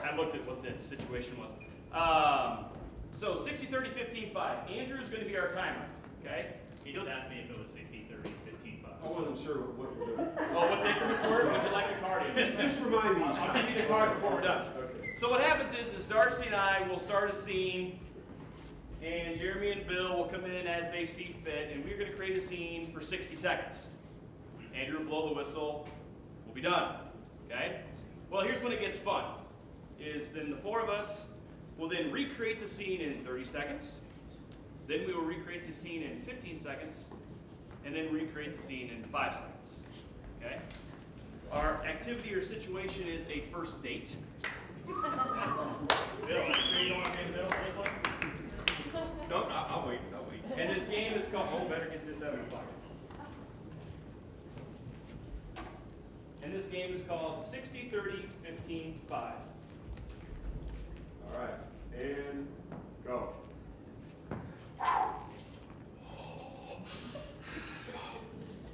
I looked at what the situation was. So 60, 30, 15, 5. Andrew is going to be our timer. Okay? He just asked me if it was 60, 30, 15, 5. I wasn't sure what you're doing. Oh, what the increments were? Would you like the card? Just remind me. I'll give you the card before we're done. Okay. So what happens is Darcy and I will start a scene, and Jeremy and Bill will come in as they see fit, and we're going to create a scene for 60 seconds. Andrew will blow the whistle. We'll be done. Okay? Well, here's when it gets fun. Is then the four of us will then recreate the scene in 30 seconds. Then we will recreate the scene in 15 seconds, and then recreate the scene in 5 seconds. Okay? Our activity or situation is a first date. Bill, you don't want to Bill for this one? No, I'll wait. And this game is called, oh, better get this out of the pocket. And this game is called 60, 30, 15, 5. All right, and go.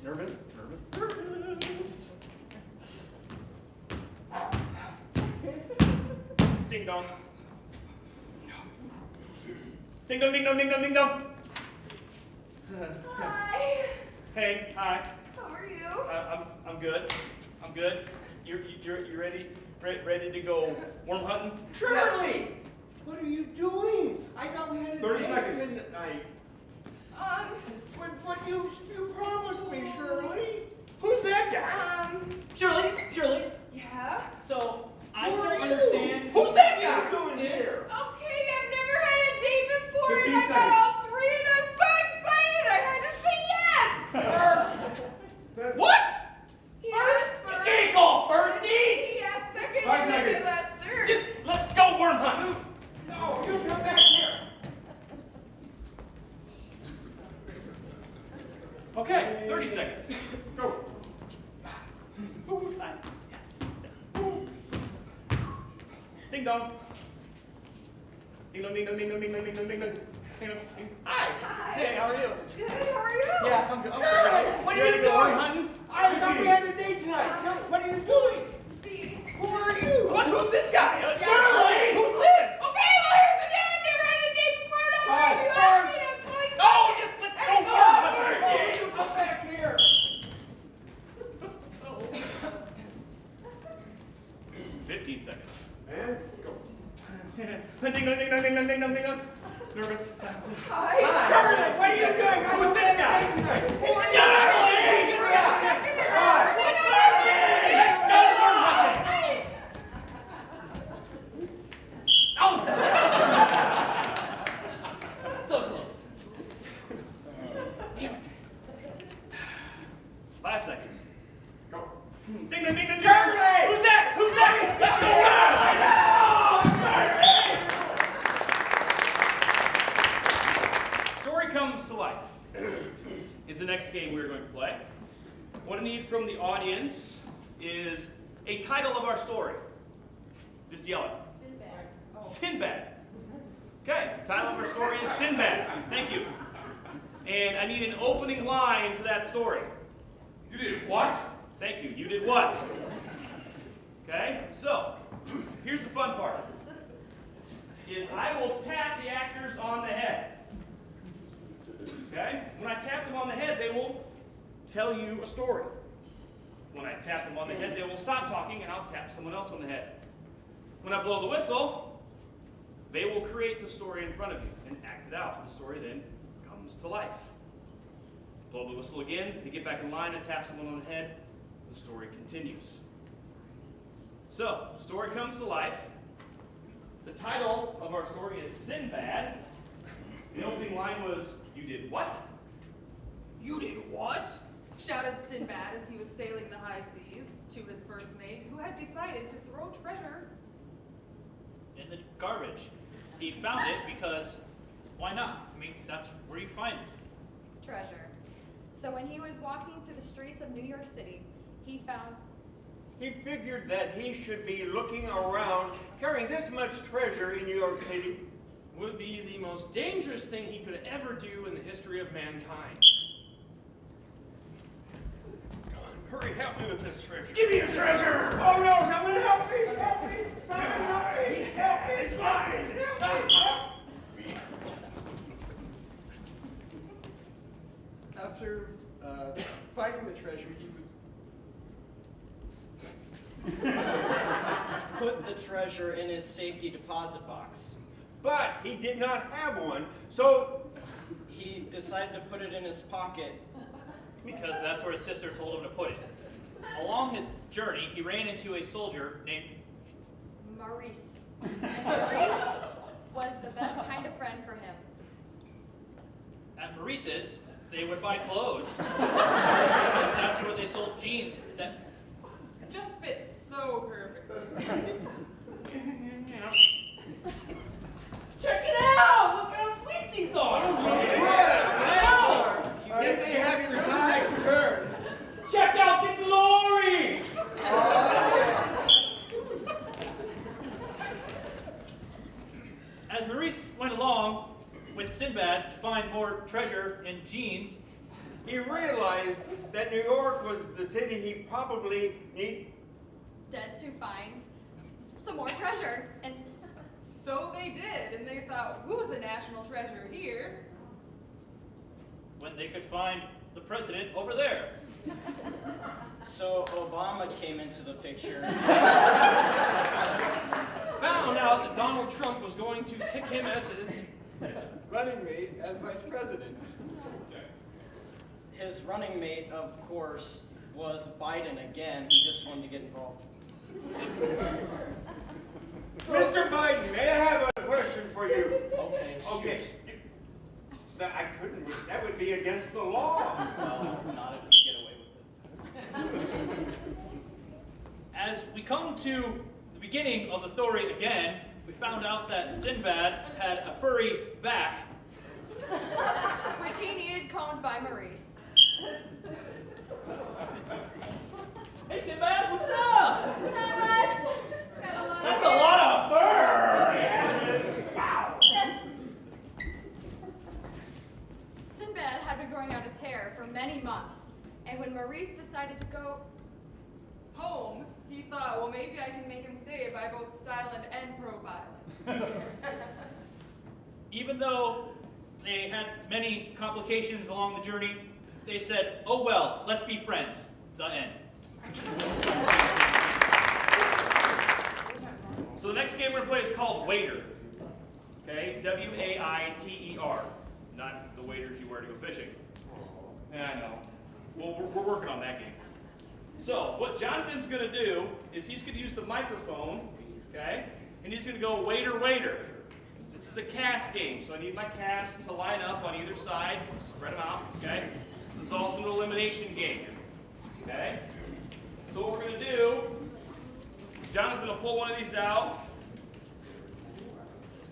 Nervous? Ding dong. Ding dong, ding dong, ding dong, ding dong. Hi. Hey, hi. How are you? I'm good. I'm good. You ready? Ready to go worm hunting? Shirley! What are you doing? I thought we had a 30 date seconds. tonight. But you promised me, Shirley. Who's that guy? Shirley, Yeah? so I Who don't are you? understand. Who's that What guy? are you doing here? Okay, I've never had a date before, 15 and I got seconds. all three, and I'm so excited, I had to say yes! What? He asked first. Can't call firsties! He asked second, 5 and then he seconds. asked third. Just let's go worm hunting. No, you come back here. Okay, 30 seconds. Go. Ooh, excited. Yes. Ding dong. Ding dong, ding dong, ding dong, ding dong, ding dong, ding dong. Ding dong, ding. Hi. Hi. Hey, how are you? Good, how are you? Yeah, I'm good. Shirley, what are ready you to go worm doing? hunting? I thought we had a date tonight. What are you doing? See? Who are you? What? Who's this guy? Shirley! Who's this? Okay, well, here's the day. I've never had a date before, and I'm Hi. ready. You asked me, and I'm so excited. Oh, just let's go worm hunting. Hey, you come back here. 15 seconds. And go. Ding dong, ding dong, ding dong, ding dong, ding dong. Nervous. Hi. Shirley, what are you doing? I Who's thought we this had a guy? date tonight. Who are you? Shirley! This guy. Second, and third, and I'm Let's go worm hunting. Oh! So close. Damn it. 5 seconds. Go. Ding dong, ding dong. Shirley! Who's that? Who's that? Let's go. Story comes to life is the next game we're going to play. What I need from the audience is a title of our story. Just yell it. Sinbad. Okay, the title of our story is Sinbad. Thank you. And I need an opening line to that story. You did what? Thank you. You did what? Okay, so here's the fun part. Is I will tap the actors on the head. Okay? When I tap them on the head, they will tell you a story. When I tap them on the head, they will stop talking and I'll tap someone else on the head. When I blow the whistle, they will create the story in front of you and act it out. The story then comes to life. Blow the whistle again, they get back in line and tap someone on the head. The story continues. So, the story comes to life. The title of our story is Sinbad. The opening line was, "You did what?" You did what? Shouted Sinbad as he was sailing the high seas to his first mate, who had decided to throw treasure. In the garbage. He found it because, why not? I mean, that's where you find it. Treasure. So when he was walking through the streets of New York City, he found He figured that he should be looking around carrying this much treasure in New York City. Would be the most dangerous thing he could ever do in the history of mankind. Hurry, help me with this treasure. Give me your treasure! Oh no, someone help me! Help me! Someone help me! treasure, he would put the treasure in his safety deposit box. But he did not have one, so He decided to put it in his pocket. because that's where his sister told him to put it. Along his journey, he ran into a soldier named Maurice. And Maurice was the best kind of friend for him. at Maurice's. They would buy clothes. Because that's where they sold jeans that Just fits so perfect. check it out! Look how sweet these are! did they have your size? Turn. Check out the glory! As Maurice went along with Sinbad to find more treasure in jeans, He realized that New York was the city he probably need. Dead to find some more treasure. And So they did, and they thought, who's a national treasure here? when they could find the president over there. So Obama came into the picture. Found out that Donald Trump was going to pick him as his running mate as vice president. His running mate, of course, was Biden again. He just wanted to get involved. Mr. Biden, may I have a question for you? Okay, shoot. Okay. I couldn't. That would be against the law. Well, not if you get away with it. As we come to the beginning of the story again, we found out that Sinbad had a furry back. which he needed combed by Maurice. Hey Sinbad, what's up? Not much. Got a lot That's of a lot of fur! Wow! Sinbad had been growing out his hair for many months, and when Maurice decided to go, Home, he thought, well, maybe I can make him stay by both styling and profiling. Even though they had many complications along the journey, they said, oh well, let's be friends. The end. So the next game we're gonna play is called Waiter. Okay, W-A-I-T-E-R. Not the waders you wear to go fishing. Yeah, I know. Well, we're working on that game. So what Jonathan's gonna do is he's gonna use the microphone, okay, and he's gonna go waiter, waiter. This is a cast game, so I need my cast to line up on either side, spread them out, okay? This is also an elimination game, okay? So what we're gonna do, Jonathan will pull one of these out,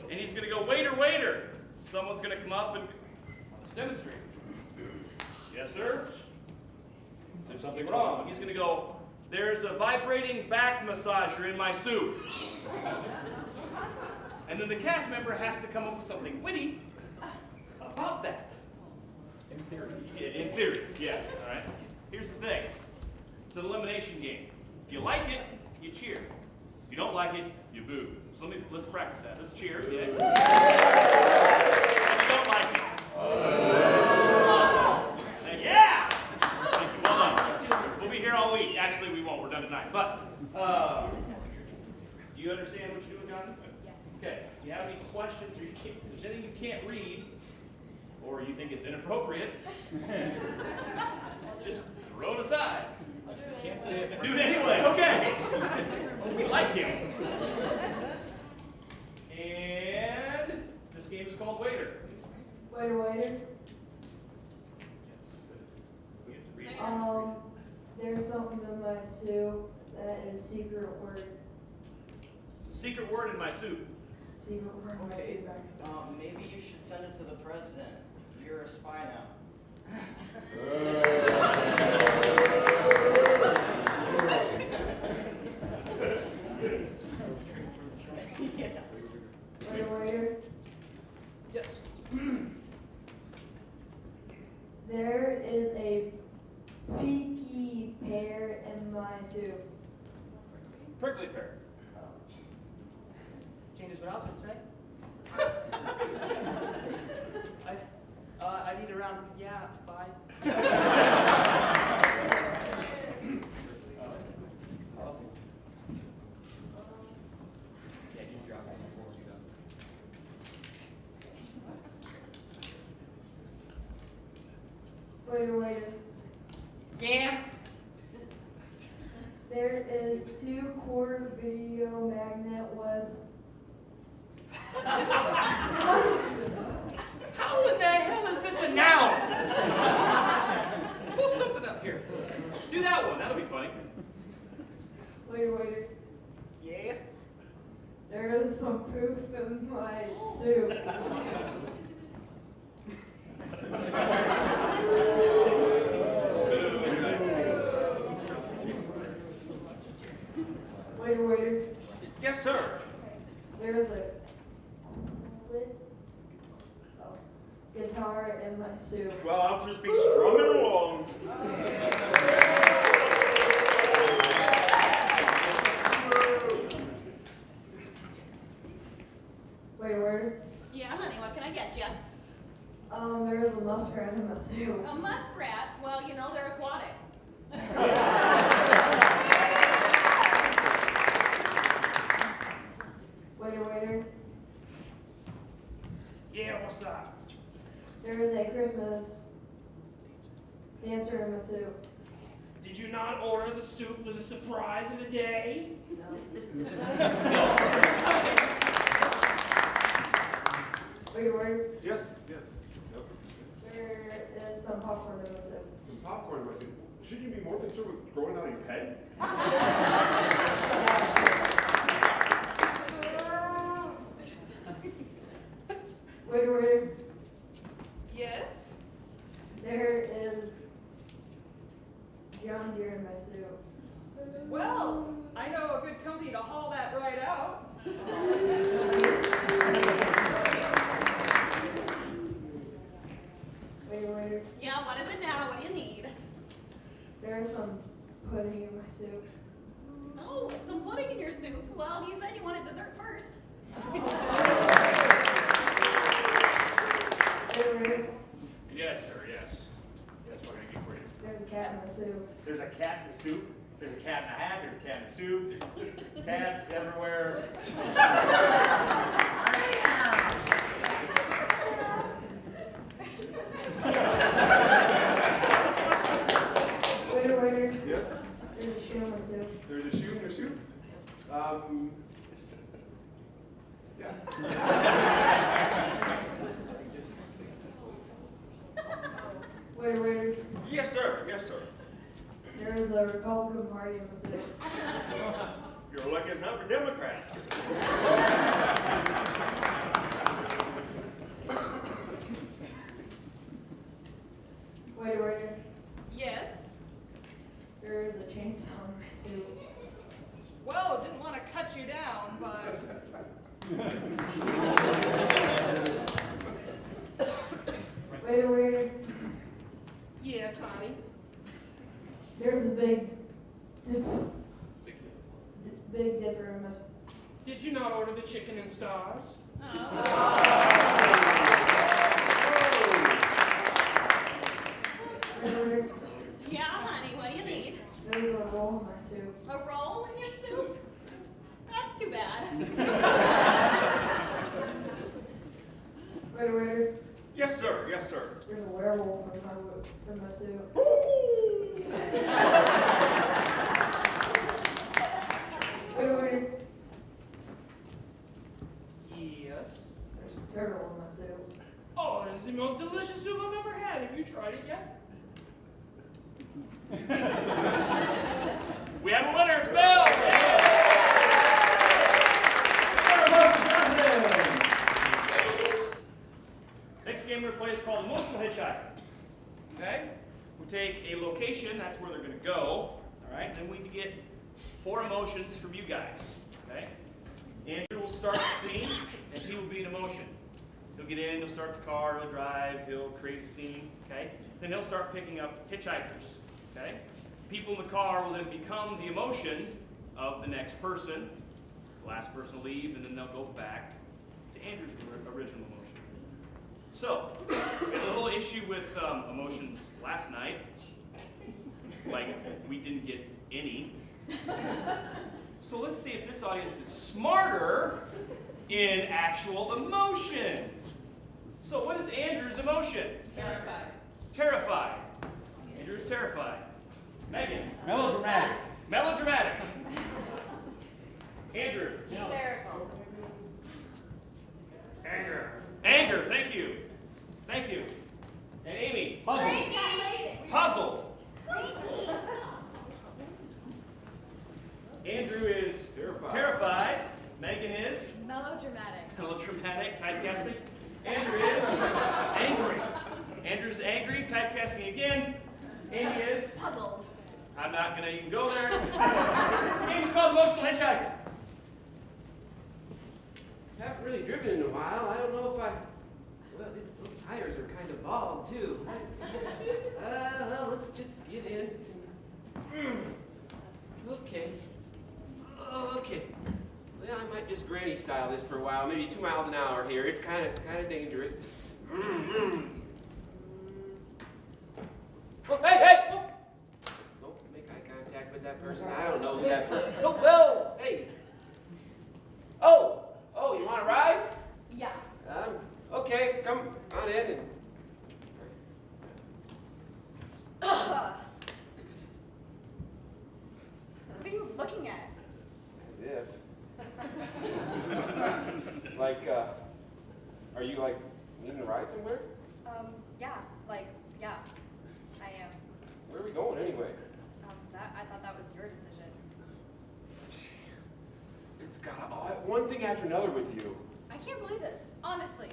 and he's gonna go waiter, waiter. Someone's gonna come up and let's demonstrate. Yes, sir? There's something wrong. He's gonna go, there's a vibrating back massager in my soup. And then the cast member has to come up with something witty about that. In theory. Yeah, in theory, yeah, all right. Here's the thing. It's an elimination game. If you like it, you cheer. If you don't like it, you boo. So let's practice that. Let's cheer. Yeah. If you don't like it. Yeah! Thank you. Well done. We'll be here all week. Actually, we won't. We're done tonight. But, do you understand what you're doing, John? Okay. If you have any questions or if there's anything you can't read or you think is inappropriate, just throw it aside. Can't say it. Do it anyway. Okay. We like him. And this game is called Waiter. Waiter, waiter. We have to read it. There's something in my soup that is secret word. Secret word in my soup. Secret word in my Okay. soup. Maybe you should send it to the president. You're a spy now. Waiter, waiter. Yes. There is a peaky pear in my soup. Prickly pear. Changes what I was gonna say. I need around, yeah, bye. Waiter. Yeah. There is 2-quart video magnet with. How in the hell is this a noun? Pull something up here. Do that one. That'll be funny. Waiter. Yeah. There is some poof in my soup. Waiter. Yes, sir. There's a guitar in my soup. Well, I'll just be strumming along. Waiter. Yeah, honey, what can I get you? There's a muskrat in my soup. A muskrat? Well, you know they're aquatic. Waiter. Yeah, what's up? There is a Christmas dancer in my soup. Did you not order the soup with a surprise of the day? Waiter. Yes. Yep. There is some popcorn in my soup. Some popcorn in my soup. Shouldn't you be more concerned with growing out of your head? Waiter. Yes? There is John Deere in my soup. Well, I know a good company to haul that right out. Waiter. Yeah, what is it now? What do you need? There is some pudding in my soup. Oh, some pudding in your soup. Well, you said you wanted dessert first. Waiter. Yes, sir, yes. Yes, what can I get for you? There's a cat in my soup. There's a cat in the soup. There's a cat in the hat. There's a cat in the soup. There's cats everywhere. Waiter. Yes. There's a shoe in my soup. There's a shoe in your soup. Yeah. Waiter. Yes, sir. Yes, sir. There is a Republican Party in my soup. You're lucky it's not for Democrats. Waiter. Yes? There is a chainsaw in my soup. Well, didn't want to cut you down, but Waiter. yes, honey. There's a big dipper in my soup. Did you not order the chicken and stars? Waiter. Yeah, honey, what do you need? There's a roll in my soup. A roll in your soup? That's too bad. Waiter. Yes, sir. Yes, sir. There's a werewolf in my soup. Waiter. Yes. There's a turtle in my soup. Oh, this is the most delicious soup I've ever had. Have you tried it yet? We have a winner. It's Bill. Next game we're going to play is called Emotional Hitchhiker. Okay? We take a location, that's where they're going to go. All right? Then we get 4 emotions from you guys. Okay? Andrew will start the scene, and he will be an emotion. He'll get in, he'll start the car, he'll drive, he'll create a scene. Okay? Then he'll start picking up hitchhikers. Okay? People in the car will then become the emotion of the next person. The last person will leave, and then they'll go back to Andrew's original emotion. So, we had a little issue with emotions last night. Like, we didn't get any. So let's see if this audience is smarter in actual emotions. So what is Andrew's emotion? Terrified. Terrified. Andrew is terrified. Megan. Melodramatic. Melodramatic. Andrew. Hysterical. Anger. Anger, thank you. Thank you. And Amy. Crazy. Puzzled. Andrew is terrified. Megan is Melodramatic. melodramatic, typecasting. Andrew is angry. Andrew's angry, typecasting again. Amy is Puzzled. I'm not gonna even go there. Game's called Emotional Hitchhiker. Haven't really driven in a while. I don't know if I. Well, those tires are kind of bald too. Well, let's just get in. Okay. Okay. Well, I might just granny style this for a while. Maybe 2 miles an hour here. It's kind of dangerous. Oh, hey! Oh. Don't make eye contact with that person. I don't know who that person. Oh, whoa! Hey. Oh, you want to ride? Yeah. Okay, come on in. Ugh. What are you looking at? As if. Like, are you like needing a ride somewhere? Yeah, yeah, I am. Where are we going anyway? I thought that was your decision. It's got one thing after another with you. I can't believe this, honestly.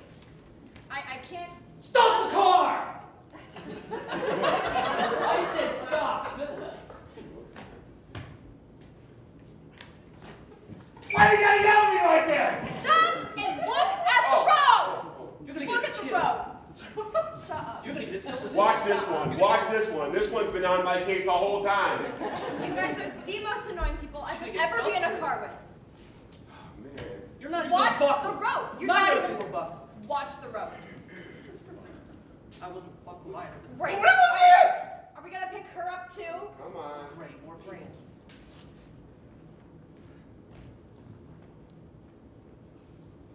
I can't. Stop the car! I said stop. Why you gotta yell at me like that? Stop and look at the road! You're gonna Look get at the killed. road! Shut up. You're gonna get this killed. Watch this one. Watch this one. This one's been on my case the whole time. You guys are the most annoying people I She's could gonna get ever be in a self-killed. car with. Man. You're not Watch even buckled. the road. You're Neither not of even. you were buckled. Watch the road. I wasn't buckled either. Great. What is this? Are we gonna pick her up too? Come on. Great, more people. Great.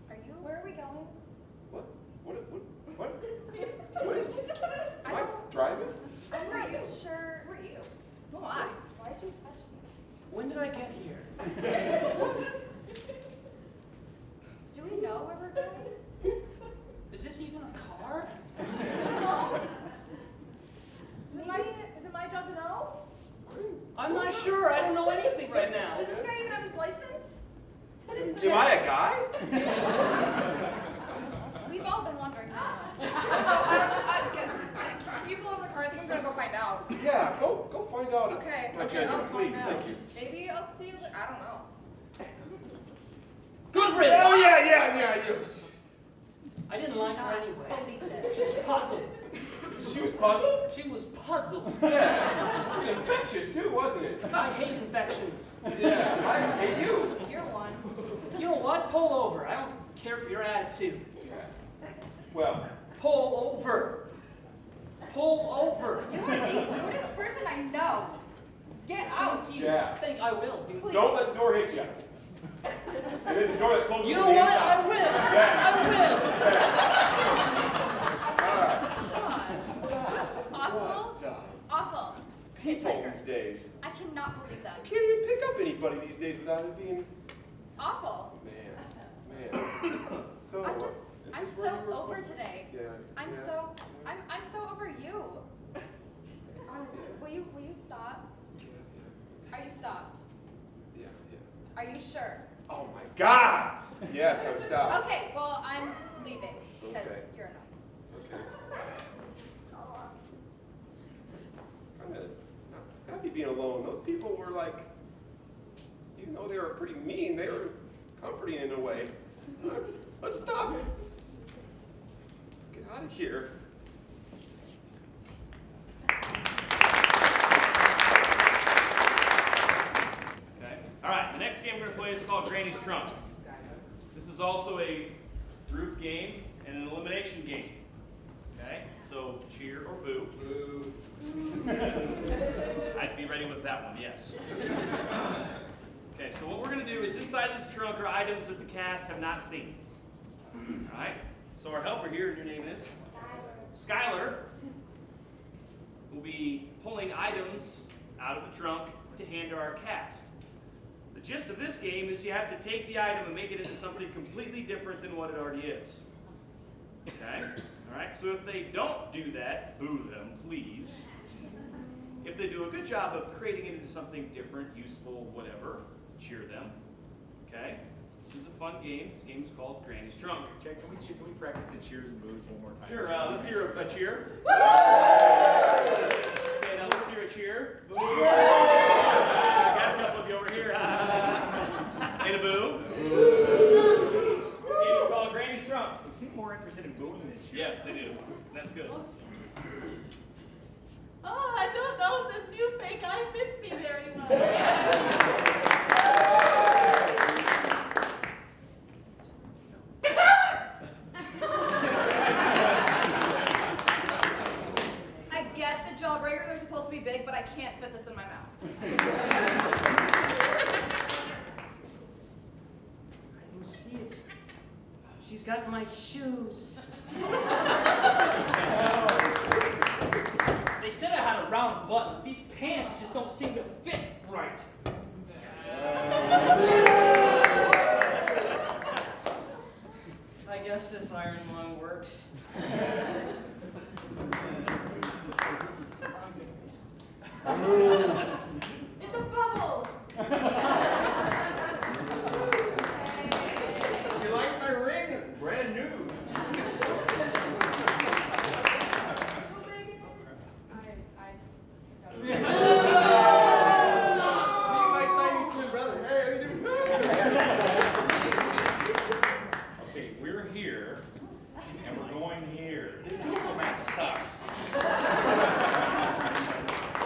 Are you? Where are we going? What? What is? I Am I don't- driving? I'm not sure. Who are you? Why? Why'd you touch me? When did I get here? Do we know where we're going? Is this even a car? Is it my job to know? I'm not sure. I don't know anything right now. Does this guy even have his license? Am I a guy? We've all been wondering. People in the car, I think I'm gonna go find out. Yeah, go find out. Okay, Okay, I'll please, find out. thank you. Maybe I'll see you. I don't know. Good riddance. Oh yeah. I didn't like her Not anyway. believe She was this. puzzled. She was puzzled? She was puzzled. Yeah. It was infectious too, wasn't it? I hate infections. Yeah. I hate you. You're one. You know what? Pull over. I don't care for your attitude. Well, Pull over. Pull over. You are the rudest person I know. Get out. Thank you. Yeah. Think I will. don't let the door hit you. And it's the door that closes You from know the what? inside. I will. Yeah. I will. Awful. Awful. People Hitchhiker. these days. I cannot believe that. Can't even pick up anybody these days without it being. Awful. Man. So. I'm is this where so you were over supposed- today. Yeah. I'm so over you. Honestly, will you stop? Are you stopped? Yeah. Are you sure? Oh my God! Yes, I'm stopped. Okay, well I'm leaving because Okay. you're annoying. Okay. I'm not happy being alone. Those people were like, even though they were pretty mean, they were comforting in a way. Let's stop it. Get out of here. Okay. All right. The next game we're gonna play is called Granny's Trunk. This is also a group game and an elimination game. Okay. So cheer or boo. Boo. I'd be ready with that one. Yes. Okay. So what we're gonna do is inside this trunk are items that the cast have not seen. All right. So our helper here, and your name is Skylar, will be pulling items out of the trunk to hand to our cast. The gist of this game is you have to take the item and make it into something completely different than what it already is. Okay? All right? So if they don't do that, boo them, please. If they do a good job of creating it into something different, useful, whatever, cheer them. Okay? This is a fun game. This game is called Granny's Trunk. Jack, can we practice the cheers and boos one more time? Sure, let's hear a cheer. Okay, now let's hear a cheer. Boo. Got a couple of you over here. And a boo. The game is called Granny's Trunk. They seem more interested in booing than cheering. Yes, they do. That's good. Oh, I don't know if this new fake eye fits me very well. I get the jawbreakers are supposed to be big, but I can't fit this in my mouth. I can see it. She's got my shoes. They said I had a round butt, but these pants just don't seem to fit right. I guess this iron lung works. It's a bubble. You like my ring? It's brand new. Okay, we're here, and we're going here. This Google map sucks.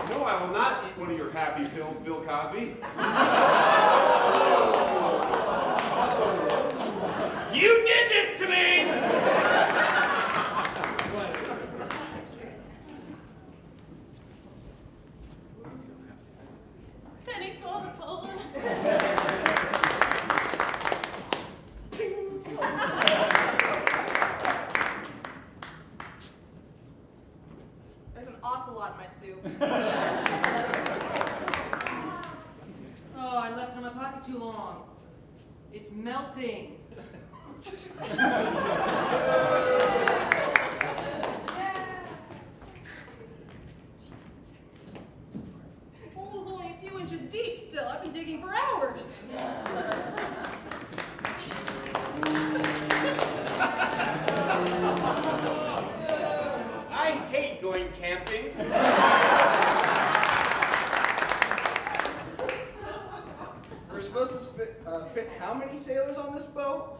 No, I will not eat one of your happy pills, Bill Cosby. You did this to me! Penny Cola-Cola. There's an ocelot in my soup. Oh, I left it in my pocket too long. It's melting. Hole's only a few inches deep still. I've been digging for hours. I hate going camping. We're supposed to fit how many sailors on this boat?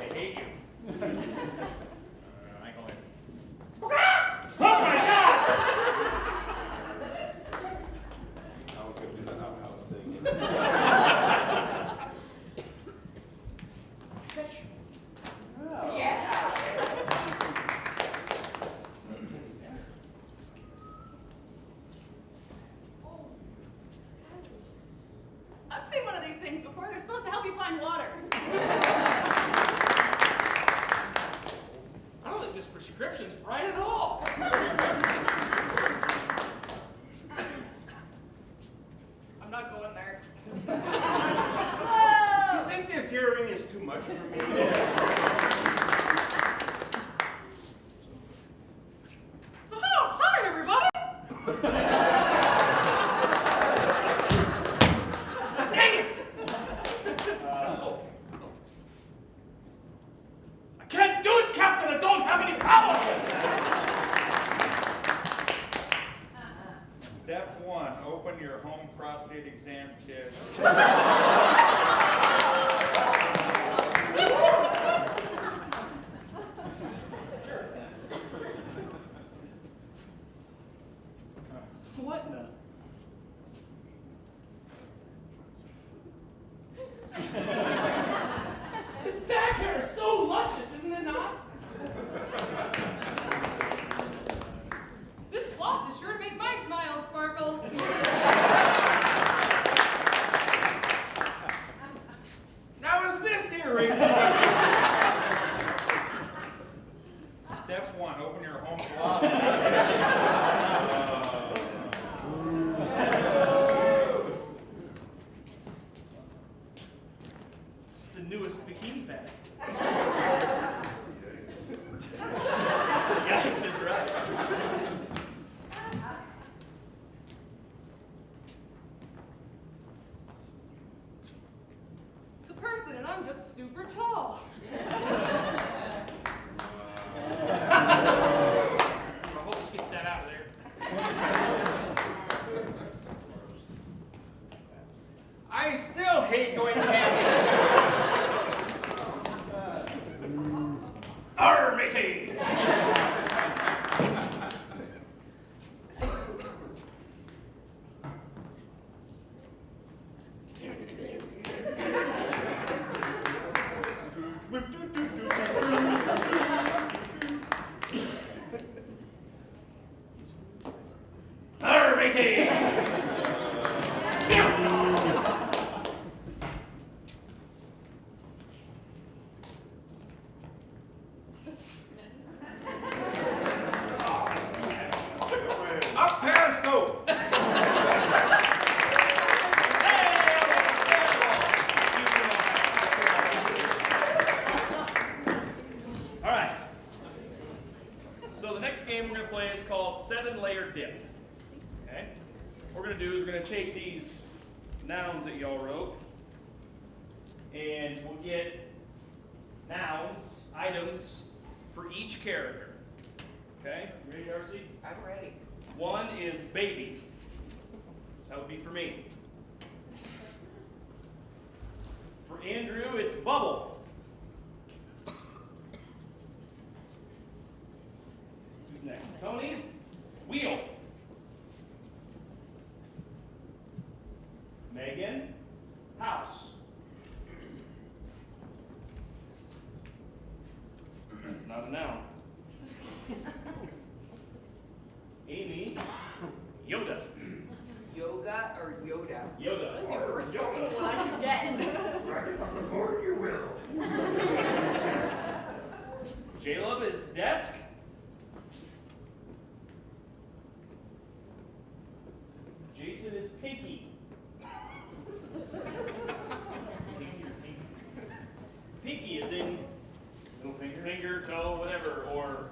I hate you. I go in. Oh my God! I was going to do the outhouse thing. I've seen one of these things before. They're supposed to help you find water. I don't think this prescription's right at all. I'm not going there. You think this earring is too much for me? Oh, hi, everybody. Dang it! I can't do it, Captain! I don't have any power! Step 1, open your home prostate exam kit. What in the... This back hair is so luscious, isn't it not? This floss is sure to make my smile sparkle. Now is this earring? Step 1, I'm just super tall. I hope this gets that out of there. I still hate going camping. Arr, matey! Arr, matey! Up Periscope! All right. So the next game we're going to play is called 7-Layer Dip. Okay? What we're going to do is we're going to take these nouns that y'all wrote, and we'll get nouns, items for each character. Okay? You ready, Darcy? I'm ready. One is baby. That would be for me. For Andrew, it's bubble. Who's next? Tony? Wheel. Megan? House. That's not a noun. Amy? Yoda. Yoga or Yoda? Yoda. That's the worst possible one I could get. Record you will. J-Love is desk. Jason is pinky. Pinky is in little finger, toe, whatever, or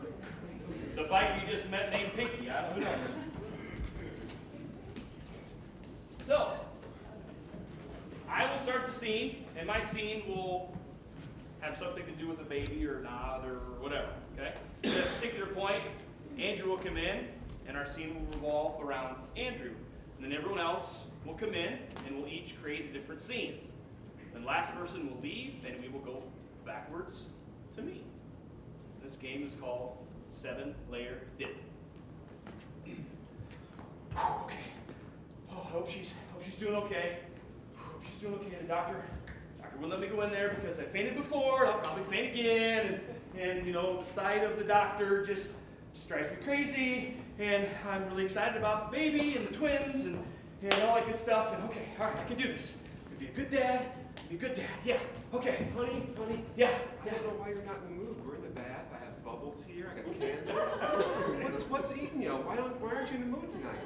the bike you just met named Pinky. Who knows? So, I will start the scene, and my scene will have something to do with a baby or not or whatever, okay? At a particular point, Andrew will come in, and our scene will revolve around Andrew. And then everyone else will come in, and we'll each create a different scene. Then the last person will leave, and we will go backwards to me. This game is called 7-Layer Dip. Okay. Oh, I hope she's doing okay. Hope she's doing okay. The doctor wouldn't let me go in there because I fainted before, and I'll probably faint again. And you know, the sight of the doctor just drives me crazy. And I'm really excited about the baby and the twins and all that good stuff. And okay, all right, I can do this. I can be a good dad. Be a good dad. Yeah. Okay, honey. Yeah. I don't know why you're not in the mood. We're in the bath. I have bubbles here. I got candles. What's eating you? Why aren't you in the mood tonight?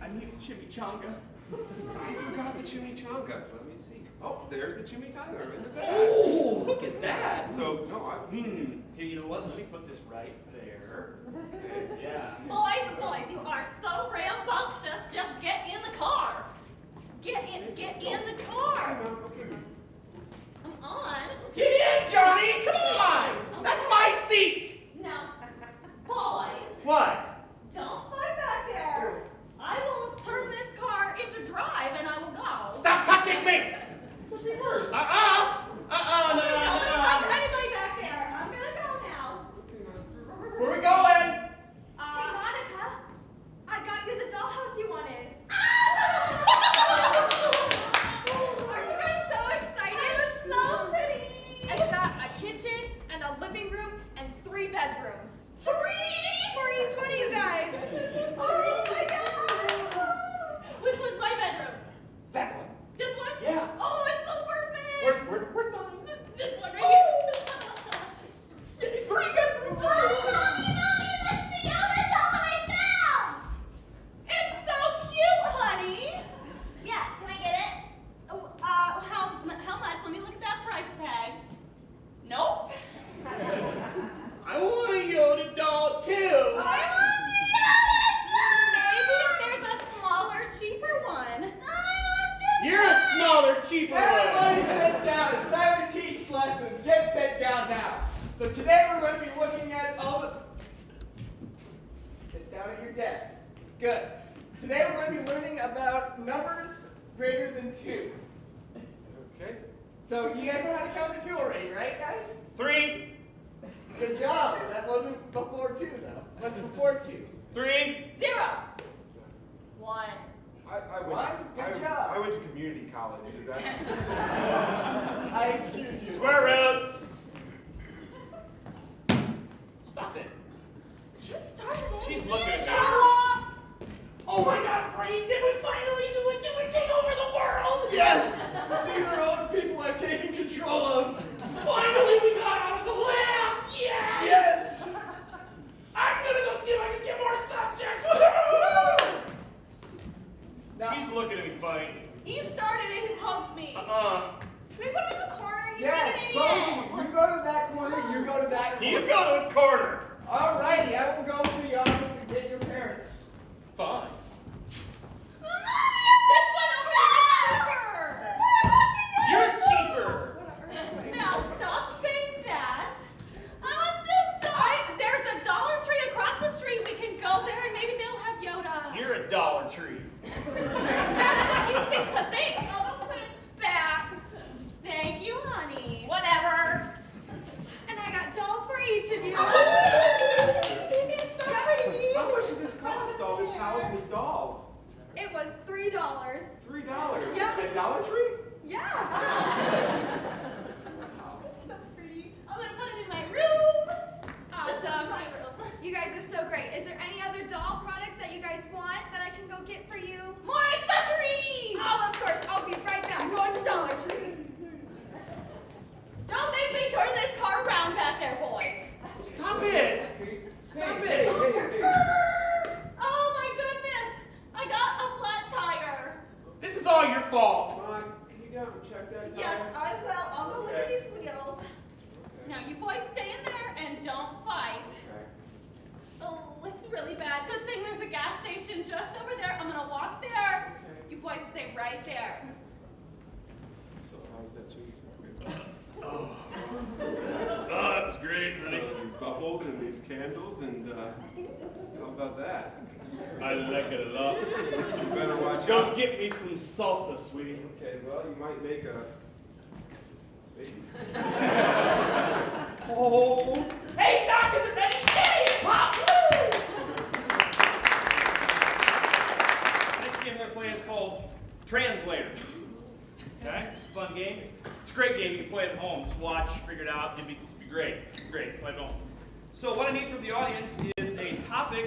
I need a chimichanga. I forgot the chimichanga. Let me see. Oh, there's the chimichanga in the bath. Oh, look at that. So no, Here, you know what? Let me put this right there. Okay, yeah. Boys, you are so rambunctious. Just get in the car. Get in the car. Okay, Mom. Come on. Get in, Johnny! Come on! That's my seat! Now, boys, What? don't fight back there. I will turn this car into drive and I will go. Stop touching me! Touch me first. No. Don't touch anybody back there. I'm gonna go now. Where are we going? Hey, Monica, I got you the dollhouse you wanted. Aren't you guys so excited? It's so pretty. It's got a kitchen and a living room and 3 bedrooms. 3 For each one of you guys. Oh my god. Which one's my bedroom? That one. This one? Yeah. Oh, it's so perfect. Where's mine? This one right here. 3 bedrooms. Oh, Mommy, that's the other doll I found. It's so cute, honey. Yeah, can I get it? Oh, how much? Let me look at that price tag. Nope. I want a Yoda doll too. I want the other doll. Maybe there's a smaller, cheaper one. I want this You're a smaller, cheaper one. Everybody sit down. It's time to teach lessons. Get set down now. So today we're going to be looking at all the... Sit down at your desks. Good. Today we're going to be learning about numbers greater than 2. Okay. So you guys know how to count to 2 already, right, guys? 3, Good job. That wasn't before 2, though. What's before 2? 3, 0. 1. I went, One? Good job. I went to community college. Is that? I excuse you. square root. Stop it. You started it. She's looking at me. Oh my God, Bree, did we finally do it? Did we take over the world? Yes! These are all the people I've taken control of. Finally, we got out of the lab! Yes! Yes! I'm gonna go see if I can get more subjects. Woohoo! Now, She's looking at me funny. He started it. He poked me. Can we put him in the corner? He's yes, like an both idiot. of you. You go to that corner, you go to that corner. You go to the corner. Alrighty, I will go to the office and get your parents. Fine. This one over there is cheaper. You're cheaper. Now stop saying that. I want this toy. There's a Dollar Tree across the street. We can go there and maybe they'll have Yoda. You're a Dollar Tree. That's what you seem to think. I'll go put it back. Thank you, honey. Whatever. And I got dolls for each of you. It's so pretty. How much did this cost? All this house and these dolls? It was $3. $3. Yep. At Dollar Tree? Yeah. So pretty. I'm gonna put it in my room. Awesome. My room. You guys are so great. Is there any other doll products that you guys want that I can go get for you? More accessories. Oh, of course. I'll be right back. I'm going to Dollar Tree. Don't make me turn this car around back there, boys. Stop it. Stop Hey, it. hey, hey. Oh my goodness! I got a flat tire. This is all your fault. Come on, can you go out and check that car? Yes, I will. I'll go look at Okay. these wheels. Now you boys stay in there and don't fight. Okay. Oh, it's really bad. Good thing there's a gas station just over there. I'm gonna walk there. Okay. You boys stay right there. So how was that change? Oh, that was great, So honey. bubbles and these candles and how about that? I like it a lot. You better watch Go out. get me some salsa, sweetie. Okay, well you might make a baby. Oh. Hey, Doc, is it ready? Hey, pop! Woo! Next game we're going to play is called Translator. Okay, it's a fun game. It's a great game. You can play it at home. Just watch, figure it out. It'll be great. Great. Play it at home. So what I need from the audience is a topic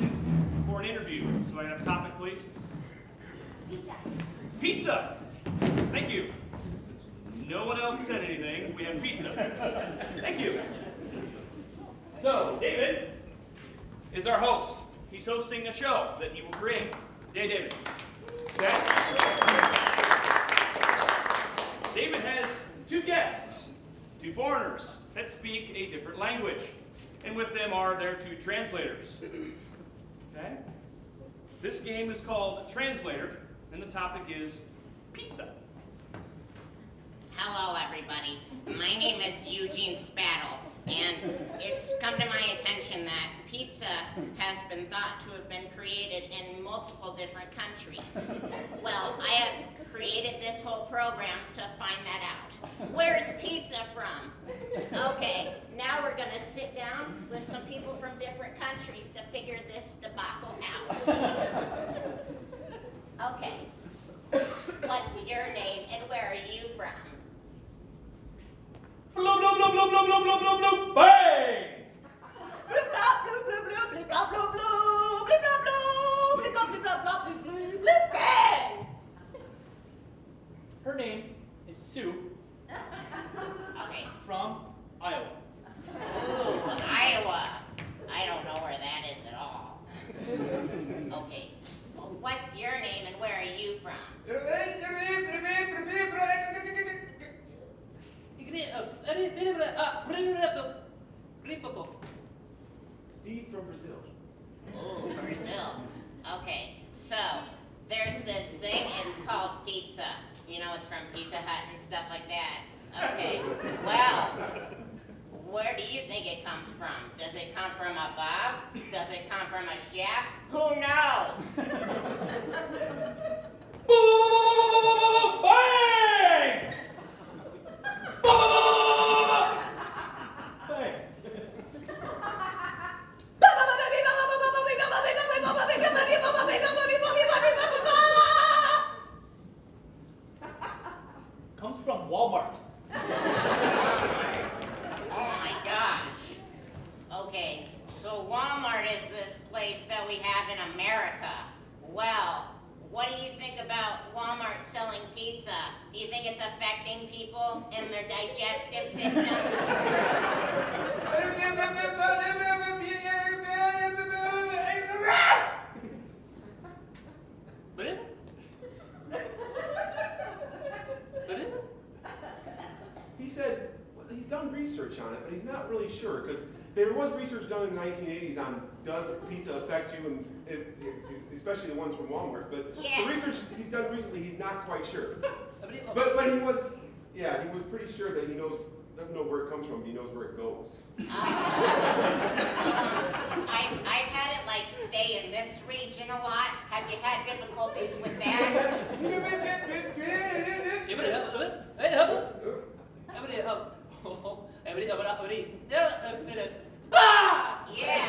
for an interview. So I have a topic, please. Pizza. Pizza. Thank you. Since no one else said anything, we have pizza. Thank you. So, David is our host. He's hosting a show that he will create. Yay, David. Okay? David has 2 guests, 2 foreigners that speak a different language. And with them are their 2 translators. Okay? This game is called Translator, and the topic is pizza. Hello, everybody. My name is Eugene Spattle, and it's come to my attention that pizza has been thought to have been created in multiple different countries. Well, I have created this whole program to find that out. Where's pizza from? Okay, now we're going to sit down with some people from different countries to figure this debacle out. Okay. What's your name and where are you from? Bloop, bloop, bloop, bloop, bloop, bloop, bloop, bloop, bloop, bang! Bloop, blop, bloop, bloop, bloop, blip, blop, bloop, bloop, blip, blop, bloop, blip, blop, blip, blop, blop, bloop, bloop, blip, bang! Her name is Sue Okay. from Iowa. Ooh, Iowa. I don't know where that is at all. Okay. Well, what's your name and where are you from? Steve from Brazil. Ooh, Brazil. Okay, so there's this thing, it's called pizza. You know, it's from Pizza Hut and stuff like that. Okay, well, where do you think it comes from? Does it come from above? Does it come from a chef? Who knows? Bang! Bang! Comes from Walmart. Oh my gosh. Okay, so Walmart is this place that we have in America. Well, what do you think about Walmart selling pizza? Do you think it's affecting people in their digestive systems? He said he's done research on it, but he's not really sure because there was research done in the 1980s on does pizza affect you, and especially the ones from Walmart. But Yeah. the research he's done recently, he's not quite sure. But he was pretty sure that he doesn't know where it comes from, but he knows where it goes. I've had it like stay in this region a lot. Have you had difficulties with that? Yeah.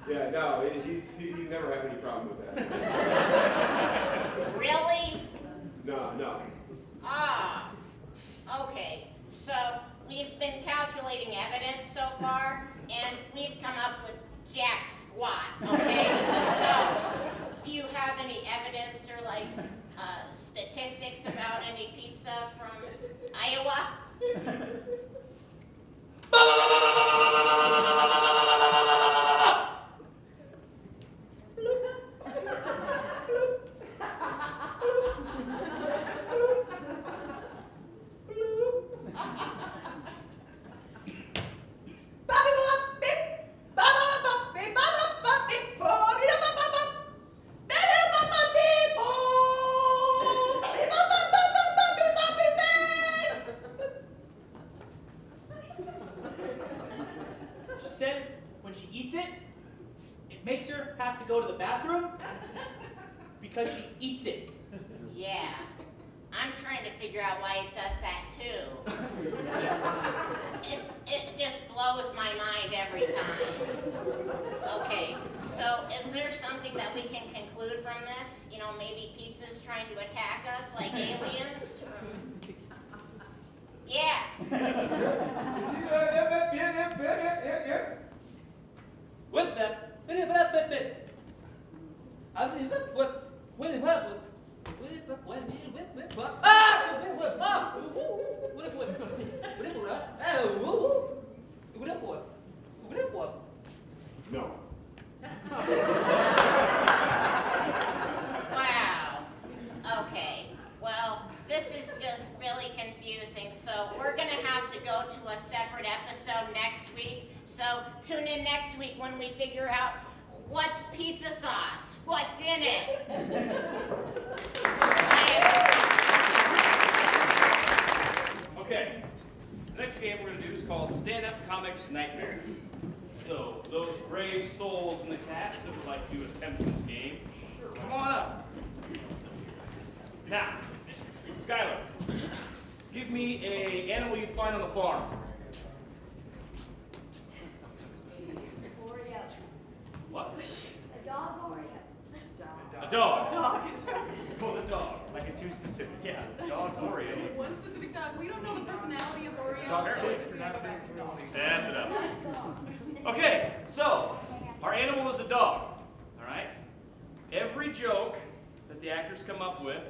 Yeah, no, he's never had any problem with that. Really? No. Ah, okay. So we've been calculating evidence so far, and we've come up with jack squat, okay? So, do you have any evidence or statistics about any pizza from Iowa? She said when she eats it, it makes her have to go to the bathroom because she eats it. Yeah. I'm trying to figure out why it does that too. It just blows my mind every time. Okay, so is there something that we can conclude from this? You know, maybe pizza's trying to attack us like aliens? Yeah. What that? No. Wow. Okay. Well, this is just really confusing. So we're going to have to go to a separate episode next week. So tune in next week when we figure out what's pizza sauce, what's in it. Okay, the next game we're going to do is called Stand Up Comics Nightmare. So, those brave souls in the cast that would like to attempt this game, come on up. Now, Skylar, give me an animal you find on the farm. Oreo. What? A dog Oreo. A dog. Oh, the dog. Like it too specific. Yeah, dog Oreo. One specific dog. We don't know the personality of Oreo. Dog That's enough. Okay, so our animal is a dog. All right. Every joke that the actors come up with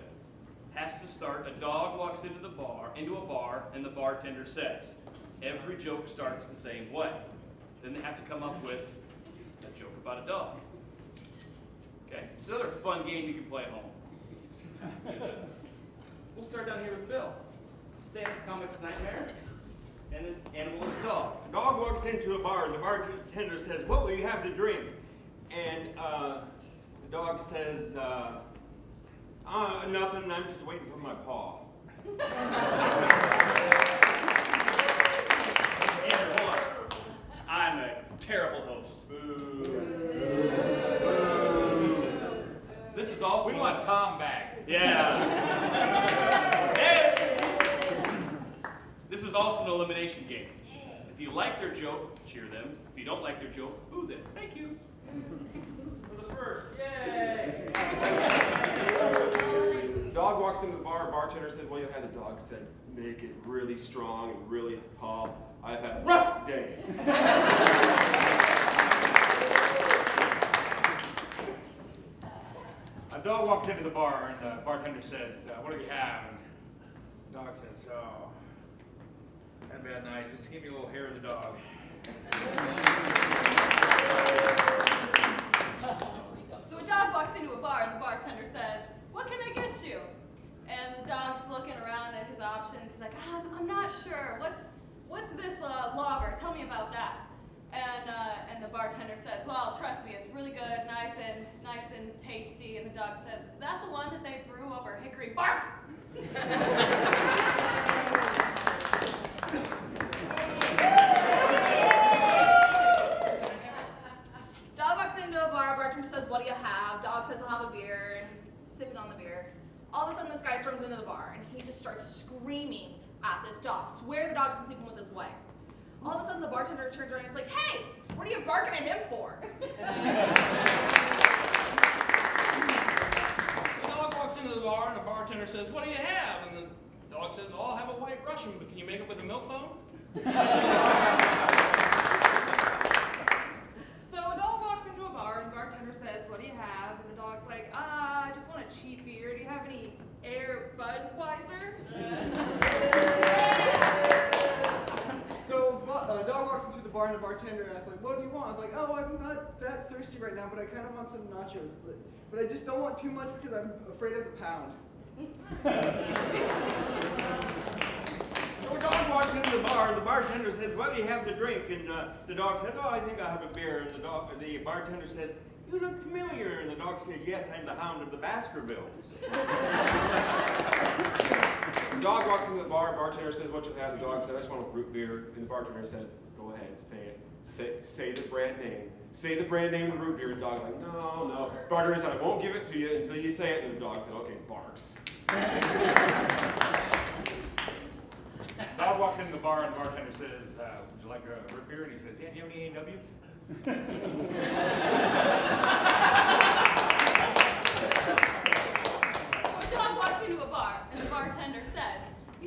has to start. A dog walks into a bar, and the bartender says, every joke starts the same way. Then they have to come up with a joke about a dog. Okay, it's another fun game you can play at home. We'll start down here with Bill. Stand Up Comics Nightmare, and the animal is dog. A dog walks into a bar, and the bartender says, "What will you have to drink?" And the dog says, Nothing. I'm just waiting for my paw. Andrew, hold on. I'm a terrible host. This is also. We want Tom back. Yeah. Hey! This is also an elimination game. If you like their joke, cheer them. If you don't like their joke, boo them. Thank you. For the first, yay! Dog walks into the bar, bartender said, well, you had the dog said, make it really strong and really tall. I've had a rough day. A dog walks into the bar and the bartender says, what do you have? And the dog says, oh, had a bad night. Just give me a little hair of the dog. So a dog walks into a bar and the bartender says, what can I get you? And the dog's looking around at his options. He's like, I'm not sure. What's this lager? Tell me about that. And the bartender says, well, trust me, it's really good, nice and tasty. And the dog says, is that the one that they brew over hickory bark? Dog walks into a bar, bartender says, what do you have? Dog says, I'll have a beer, and sipping on the beer. All of a sudden, this guy storms into the bar, and he just starts screaming at this dog. Swear the dog's been sleeping with his wife. All of a sudden, the bartender turns around and is like, hey, what are you barking at him for? The dog walks into the bar and the bartender says, what do you have? And the dog says, oh, I'll have a white Russian, but can you make it with a milk bone? So a dog walks into a bar and the bartender says, what do you have? And the dog's like, I just want a cheap beer. Do you have any Air Budweiser? So a dog walks into the bar and the bartender asks, like, what do you want? I was like, oh, I'm not that thirsty right now, but I kind of want some nachos. But I just don't want too much because I'm afraid of the pound. So a dog walks into the bar and the bartender says, what do you have to drink? And the dog says, oh, I think I have a beer. And the bartender says, you look familiar. And the dog says, yes, I'm the Hound of the Baskervilles. The dog walks into the bar, bartender says, what you have? The dog said, I just want a root beer. And the bartender says, go ahead, say it. Say the brand name. Say the brand name of root beer. And the dog's like, no. Bartender said, I won't give it to you until you say it. And the dog said, okay, barks. Dog walks into the bar and the bartender says, would you like a root beer? And he says, yeah, do you have any A&Ws? A dog walks into a bar and the bartender says,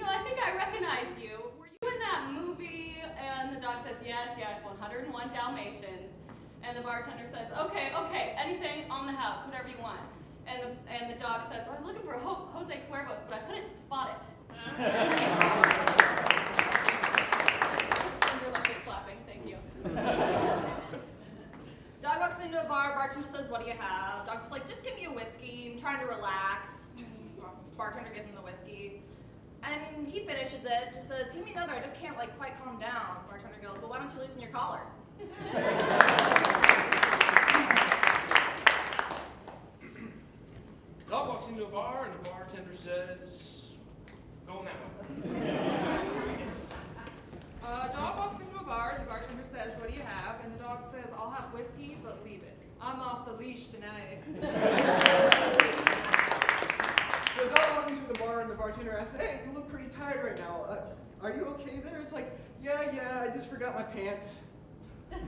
I think I recognize you. Were you in that movie? And the dog says, yes, 101 Dalmatians. And the bartender says, okay, anything on the house, whatever you want. And the dog says, I was looking for Jose Cuervos, but I couldn't spot it. Some reluctant clapping, thank you. Dog walks into a bar, bartender says, what do you have? Dog's just like, just give me a whiskey, I'm trying to relax. Bartender gives him the whiskey. And he finishes it, just says, give me another, I just can't quite calm down. Bartender goes, well, why don't you loosen your collar? Dog walks into a bar and the bartender says, going that way. Dog walks into a bar, the bartender says, what do you have? And the dog says, I'll have whiskey, but leave it. I'm off the leash tonight. So a dog walks into the bar and the bartender asks, hey, you look pretty tired right now. Are you okay there? It's like, yeah, I just forgot my pants. So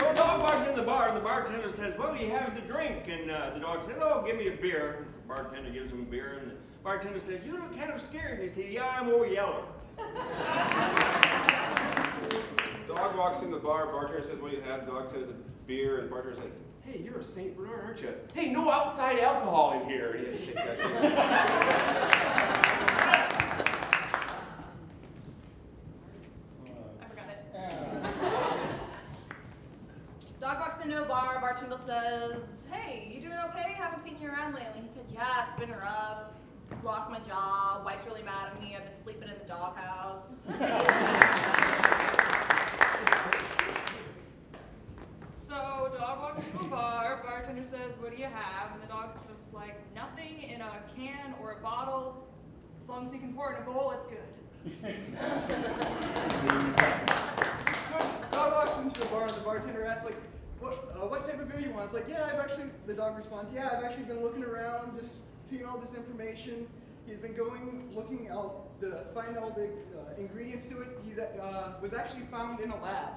a dog walks in the bar and the bartender says, what do you have to drink? And the dog says, oh, give me a beer. The bartender gives him a beer and the bartender says, you look kind of scared. He says, yeah, I'm over yeller. Dog walks in the bar, bartender says, what do you have? The dog says, a beer. And the bartender's like, hey, you're a St. Bernard, aren't you? Hey, no outside alcohol in here. And he has to take that. I forgot it. Dog walks into a bar, bartender says, hey, you doing okay? Haven't seen you around lately. He said, yeah, it's been rough. Lost my job. Wife's really mad at me. I've been sleeping in the doghouse. So dog walks into a bar. Bartender says, what do you have? And the dog's just like, nothing in a can or a bottle. As long as you can pour it in a bowl, it's good. So dog walks into the bar and the bartender asks like, what type of beer you want? It's like, the dog responds, yeah, I've actually been looking around, just seeing all this information. He's been looking out to find all the ingredients to it. He's was actually found in a lab.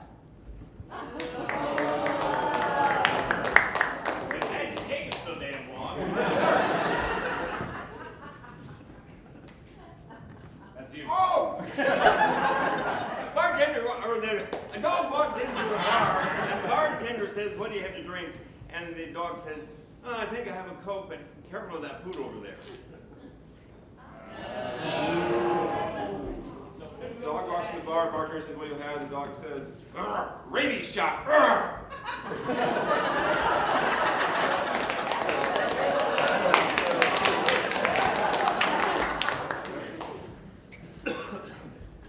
It hadn't taken so damn long. That's you. Oh! Bartender, a dog walks into the bar, and the bartender says, what do you have to drink? And the dog says, oh, I think I have a Coke, but careful of that poodle over there. The dog walks in the bar, bartender says, what do you have? The dog says, rabies shot. Arr!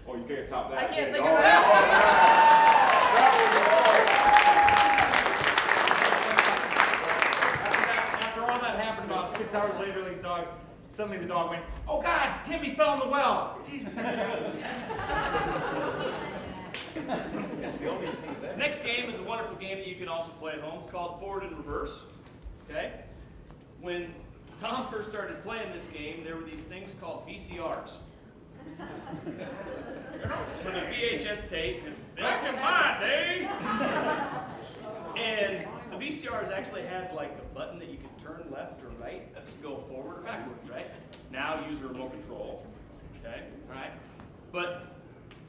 Oh, you can't top that. I can't think Oh, of that. After all that happened, about 6 hours later, these dogs, suddenly the dog went, oh God, Timmy fell in the well. Jesus. Next game is a wonderful game that you can also play at home. It's called Forward and Reverse. Okay? When Tom first started playing this game, there were these things called VCRs. For the VHS tape. Back in my day! And the VCRs actually had like a button that you could turn left or right to go forward or backwards, right? Now use a remote control. Okay? Alright? But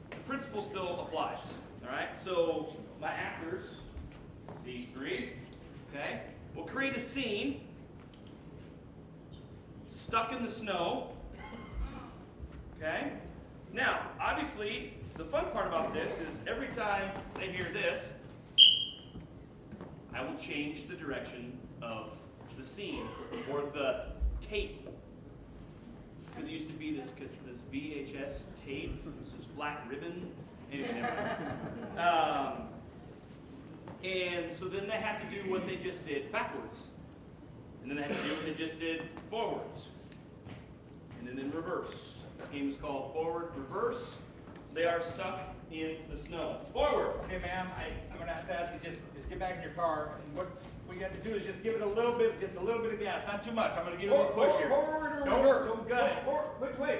the principle still applies. Alright? So my actors, these three, okay, will create a scene stuck in the snow. Okay? Now, obviously, the fun part about this is every time they hear this, I will change the direction of the scene or the tape. Because it used to be this VHS tape, this black ribbon. Anyway, never mind. And so then they have to do what they just did backwards. And then they have to do what they just did forwards. And then in reverse. This game is called Forward, Reverse. They are stuck in the snow. Forward! Okay, ma'am, I'm going to have to ask you just get back in your car. And what you have to do is just give it a little bit of gas, not too much. I'm going to give it a little push here. Forward or Don't got it. Which way?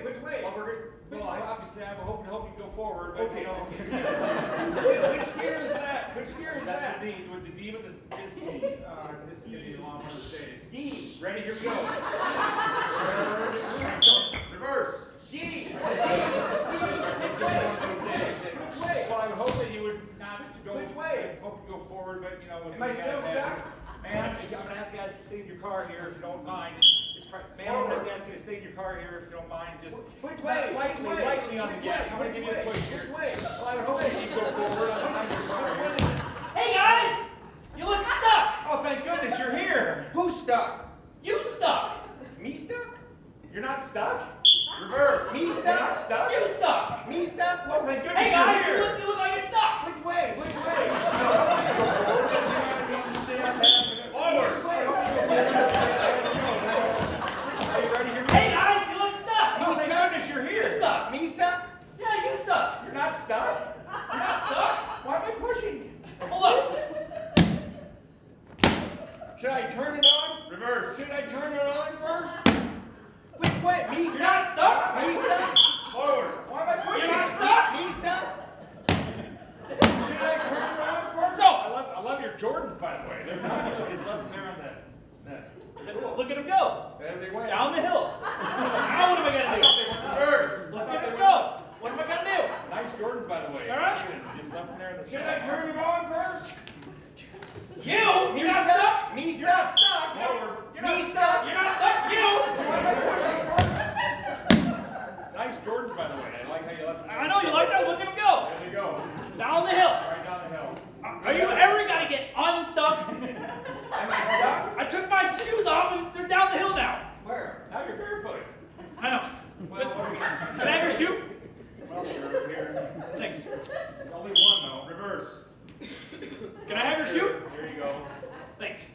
Well, obviously, I'm hoping to help you go forward, but Okay. you know. Which gear is that? Which gear is That's that? the D. With the D with this is D. This is going to be a long one of the days. D. Ready? Here we go. Reverse. D. Well, I would hope that you would not go. Which way? I hope you go forward, but you know. Am I still stuck? Ma'am, I'm going to ask you guys to stay in your car here if you don't mind. Just try. Ma'am, I'm going to ask you to stay in your car here if you don't mind. Just Which way? lightly on the gas. I'm going to give you a push here. Which way? Well, I would hope that you go forward on your car here. Hey guys! You look stuck! Oh, thank goodness you're here. Who's stuck? You stuck! Me stuck? You're not stuck? Reverse. Me You're stuck? not stuck? You stuck! Me stuck? Oh, thank goodness Hey you're guys, here. you look like you're stuck! Which way? Which way? Forward. Hey guys, you look stuck! Oh, thank goodness you're You're here. stuck! Me stuck? Yeah, you stuck! You're not stuck? You're not stuck! Why am I pushing? Hold up! Should I turn it on? Reverse. Should I turn it on first? Which way? Me You're stuck? not stuck! Me stuck? Forward. Why am I pushing? You're not stuck! Me stuck? Should I turn it on first? So, I love your Jordans, by the way. They're nice. It's left there on the. look at him go! There they went. Down the hill! Now what am I gonna do? Reverse. Look at him go! What am I gonna do? Nice Jordans, by the way. All right. Just left them there in the Should I turn it on first? You! You're not stuck! Me You're not stuck? stuck! Forward. Me stuck? You're not stuck! You! Nice Jordans, by the way. I like how you left them. I know you like that. Look at him go! There they go. Down the hill! Right down the hill. Are you ever gonna get unstuck? Am I stuck? I took my shoes off and they're down the hill now. Where? Now you're barefoot. I know. Well, what are we Can I have your shoe? Well, you're here. Thanks. Only one, though. Reverse. Can I have your shoe? Here you go. Thanks.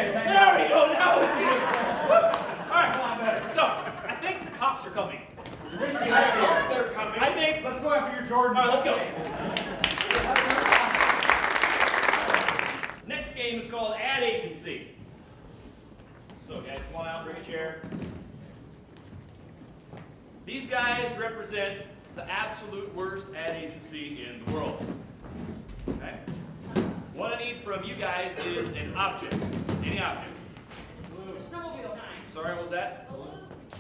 Okay, thank There we you. go, now it's even. Alright, come on, better. So, I think the cops are coming. I hope they're coming. I think, Let's go after your Jordan. alright, let's go. Next game is called Ad Agency. So guys, come on out, bring a chair. These guys represent the absolute worst ad agency in the world. Okay? What I need from you guys is an object. Any object. Snowmobile. Sorry, what was that?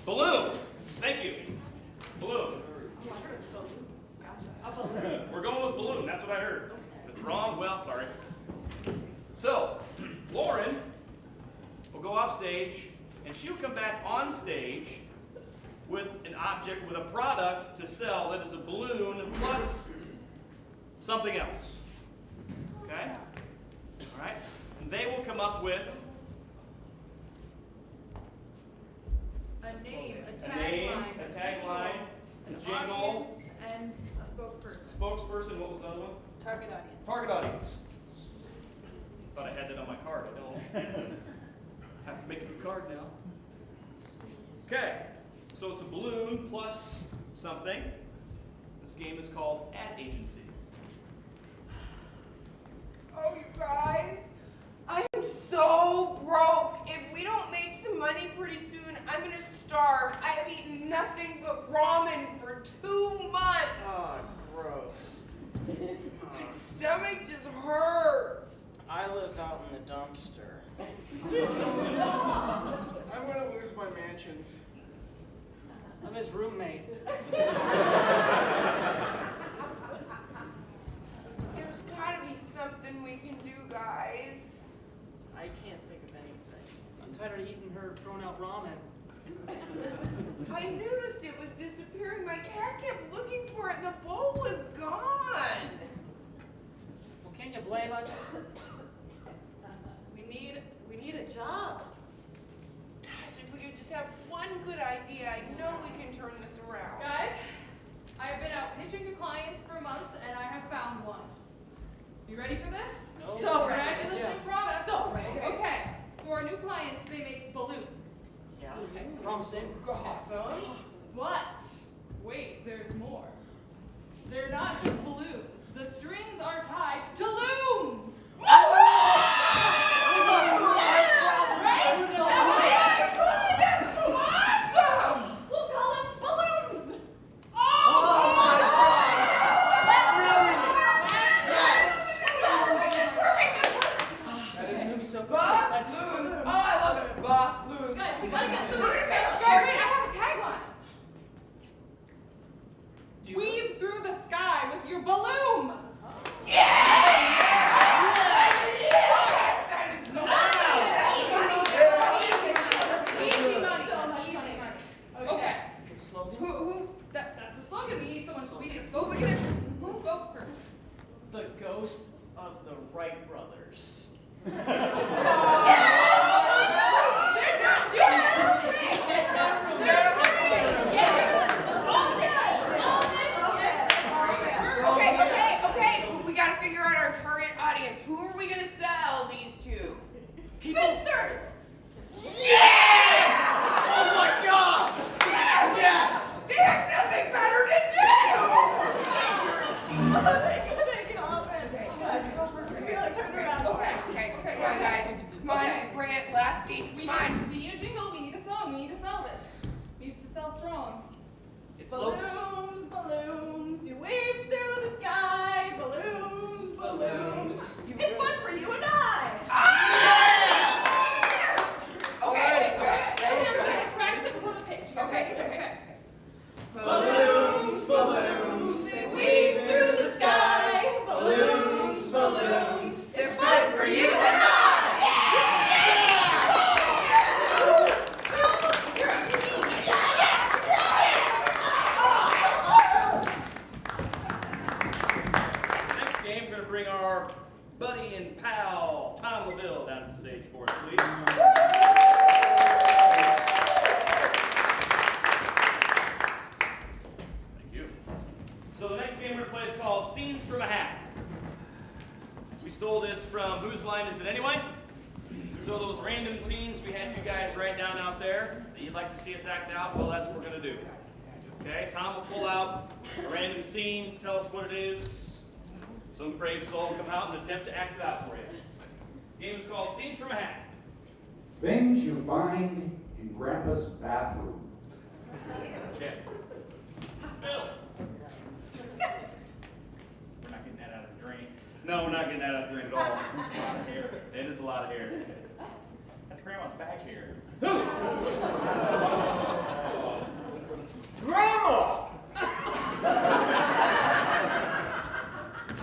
Balloon. Thank you. Balloon. We're going with balloon. That's what I heard. If it's wrong, well, sorry. So, Lauren will go off stage, and she'll come back on stage with an object, with a product to sell that is a balloon plus something else. Okay? All right? And they will come up with A name, a a tagline, a jingle, audience, and a spokesperson. spokesperson. What was the other one? Target audience. Target audience. Thought I had that on my card. I don't. Have to make a new card now. Okay, so it's a balloon plus something. This game is called Ad Agency. Oh, you guys, I am so broke. If we don't make some money pretty soon, I'm gonna starve. I have eaten nothing but ramen for 2 months. Ah, gross. My stomach just hurts. I live out in the dumpster. I'm gonna lose my mansions. I'm his roommate. There's gotta be something we can do, guys. I can't think of anything. I'm tired of eating her thrown out ramen. I noticed it was disappearing. My cat kept looking for it and the bowl was gone. Well, can you blame us? We need a job. Gosh, if we could just have one good idea, I know we can turn this around. Guys, I've been out pitching to clients for months and I have found one. You ready for this? No. So We're ready. back to this new product. So ready. Okay, so our new clients, they make balloons. Yeah. Okay. Promising. Awesome. But, wait, there's more. They're not just balloons. The strings are tied to loons. We'll call them balloons. This is gonna be so good. Balloons. Oh, I love it. Balloons. Guys, we gotta get some. Guys, wait, I have a tagline. Weave through the sky with your balloon. Easy money. Easy money. Okay. Slogan. That's the slogan. We need someone. We need a spokesperson. Spokesperson. The ghost of the Wright brothers. Okay. We gotta figure out our target audience. Who are we gonna sell these to? Spinsters! Yeah! Oh my God! Yes! They have nothing better to Okay, come on guys. Come on, Brant, last piece. We Come on. need a jingle. We need a song. We need to sell this. Needs to sell strong. It floats. Balloons, balloons, you wave through the sky. Balloons, balloons. It's fun for you and I. Okay. Let's practice it before the pitch. Okay. Balloons, balloons, they weave through the sky. Balloons, balloons, they're fun for you and I. Next game, we're going to bring our buddy and pal, Tom LaVille, down to the stage for us, please. Thank you. So the next game we're going to play is called Scenes from a Hat. We stole this from Whose Line Is It Anyway? So those random random scenes we had you guys write down out there that you'd like to see us act out, well, that's what we're going to do. Okay, Tom will pull out a random scene, tell us what it is. Some brave soul will come out and attempt to act it out for you. This game is called Scenes from a Hat. Things you find in Grandpa's bathroom. Okay. Bill. We're not getting that out of the drink. No, we're not getting that out of the drink at all. It's a lot of hair. It is a lot of hair. That's Grandma's back hair. Who? Grandma!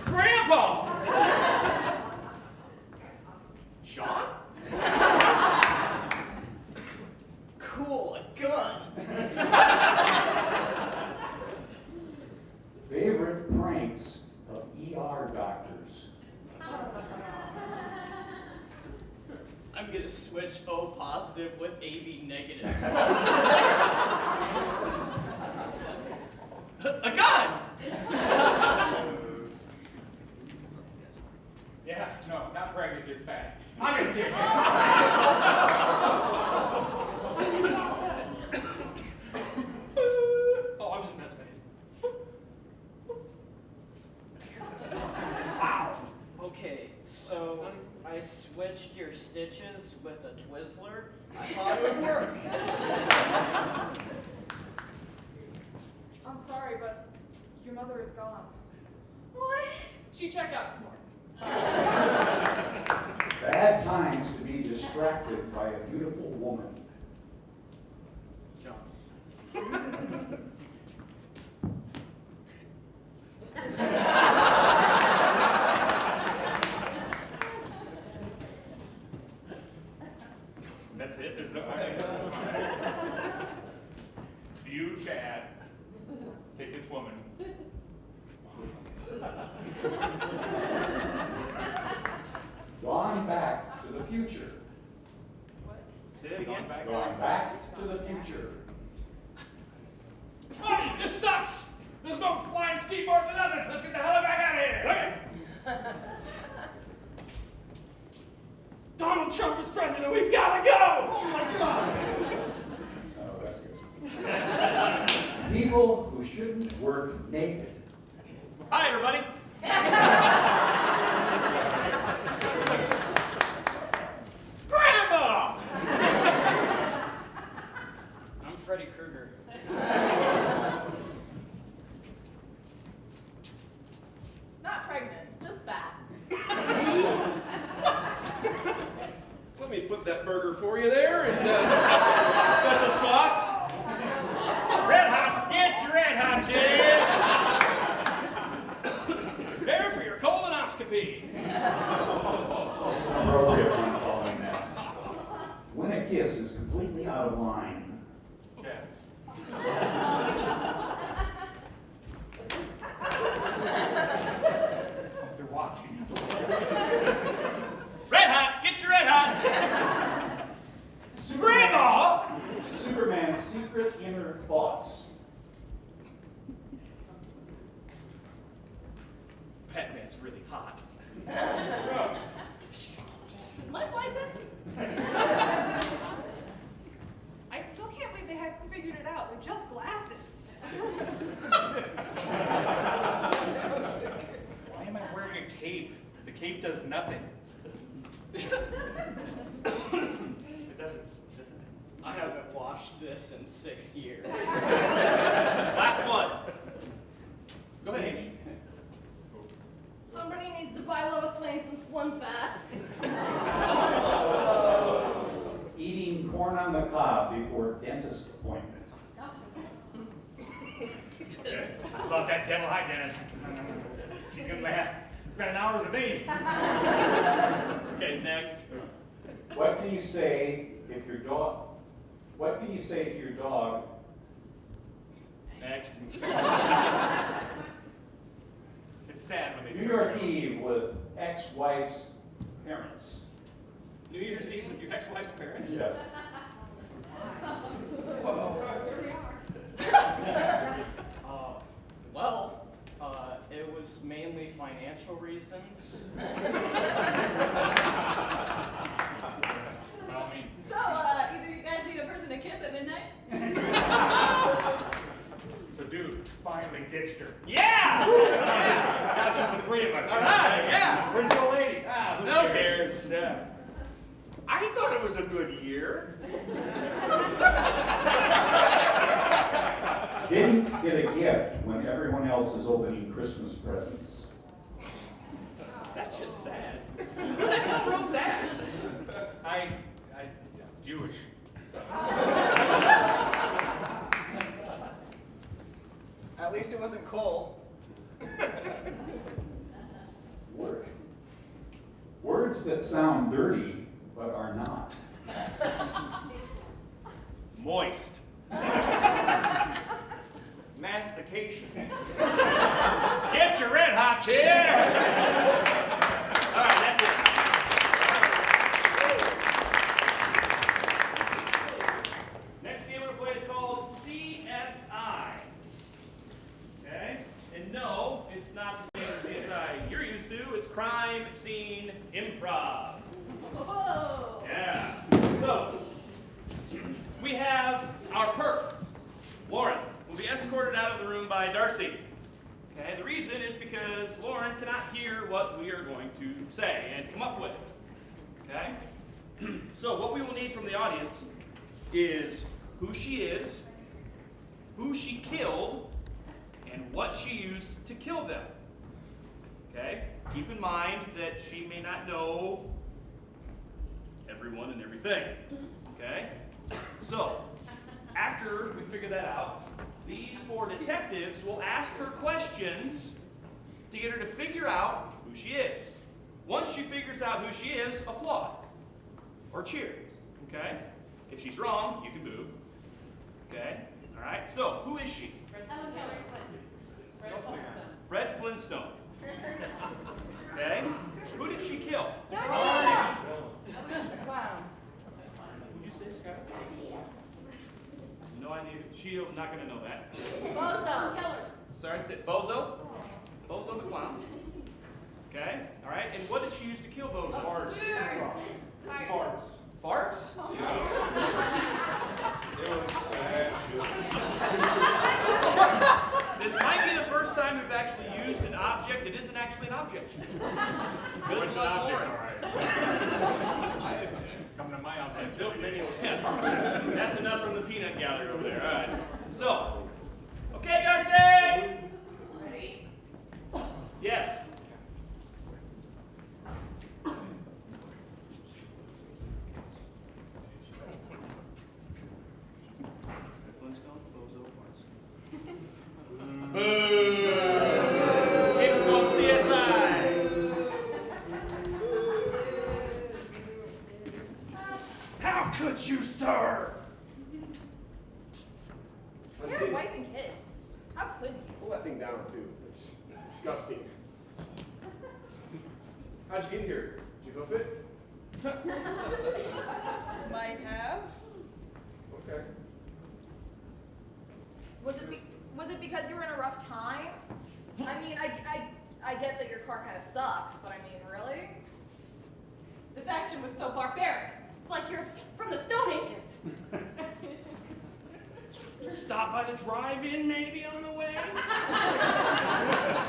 Grandpa! Sean? Cool, a gun. Favorite pranks of ER doctors. I'm gonna switch O positive with AB negative. A gun! Yeah, no, not pregnant, just fat. I'm just kidding. Oh, I'm just messing with Wow. Okay, so I switched your stitches with a Twizzler. I thought it would work. I'm sorry, but your mother is gone. What? She checked out this morning. Bad times to be distracted by a beautiful woman. That's it? There's no You, Chad, take this woman. Gone back to the future. Say it again. Gone back to the future. Buddy, this sucks! There's no flying skateboards or nothing! Let's get the hell back out of here! Okay. Donald Trump is president. We've got to go. Oh my God. Oh, that's good. People who shouldn't work naked. Hi, everybody. Grandma! I'm Freddy Krueger. Not pregnant, just fat. Let me flip that burger for you there, and Special sauce. Red Hots, get your Red Hots in. Prepare for your colonoscopy. Appropriate one following that. When a kiss is completely out of line. Okay. They're watching. Red Hots, get your Red Hots. Grandma! Superman's secret inner thoughts. Batman's really hot. Is my flies in? I still can't believe they haven't figured it out. They're just glasses. Why am I wearing a cape? The cape does nothing. It doesn't. I haven't washed this in 6 years. Last one. Go ahead. Somebody needs to buy Lois Lane some Slim Fast. Eating corn on the cob before dentist appointment. Love that devil. Hi, Dennis. She's gonna have spend hours with me. Okay, next. What can you say if your dog? What can you say to your dog? Next. It's sad when they New York Eve with ex-wife's parents. New Year's Eve with your ex-wife's parents? Yes. Well, it was mainly financial reasons. Well, I ditched her. Yeah! Now it's just the three of us. All right, yeah. Where's the old lady? Who No cares? Yeah. I thought it was a good year. Didn't get a gift when everyone else is opening Christmas presents. That's just sad. Who the hell wrote that? I Jewish. At least it wasn't Cole. Words that sound dirty but are not. Moist. Mastication. Get your red hots here! All right, that's it. Next game we're going to play is called CSI. Okay? And no, it's not the same CSI you're used to. It's crime scene improv. Whoa. Yeah. So, we have our perp, Lauren, will be escorted out of the room by Darcy. Okay, the reason is because Lauren cannot hear what we are going to say and come up with. Okay? So what we will need from the audience is who she is, who she killed, and what she used to kill them. Okay? Keep in mind that she may not know everyone and everything. Okay? So, after we figure that out, these four detectives will ask her questions to get her to figure out who she is. Once she figures out who she is, applaud or cheer. Okay? If she's wrong, you can boo. Okay? All right? So, who is she? Fred Flintstone. Okay? Who did she kill? Wow. Who'd you say, Scott? No idea. She's not going to know that. Bozo. Killer. Sorry, I said Bozo? Bozo the clown. Okay? All right. And what did she use to kill Bozo? Farts. Farts. Farts? This might be the first time we've actually used an object that isn't actually an object. Good What's an luck, object? Lauren. All right. Come to my house. I built many. Yeah. That's enough from the peanut gallery over there. All right. So, okay, Darcy. Ready? Yes. Flintstone, Bozo, Farts. Boo! This game is called CSI. How could you, sir? You have a wife and kids. How could you? Pull that thing down, too. It's disgusting. How'd you get here? Did you hoof it? Might have. Okay. Was it because you were in a rough time? I mean, I get that your car kind of sucks, but I mean, really? This action was so barbaric. It's like you're from the Stone Ages. Stop by the drive-in maybe on the way? I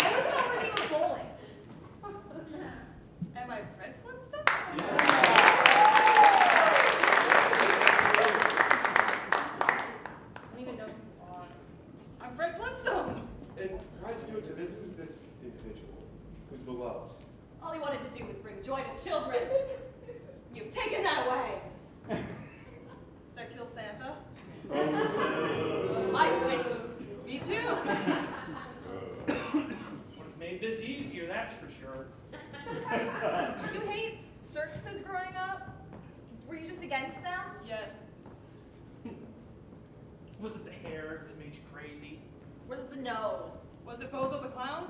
wasn't over the game of bowling. Am I Fred Flintstone? I don't even know who you are. I'm Fred Flintstone. And why did you do it to this individual who's beloved? All he wanted to do was bring joy to children. You've taken that away. Did I kill Santa? I wish. Me too. Would have made this easier, that's for sure. Did you hate circuses growing up? Were you just against them? Yes. Was it the hair that made you crazy? Was it the nose? Was it Bozo the Clown?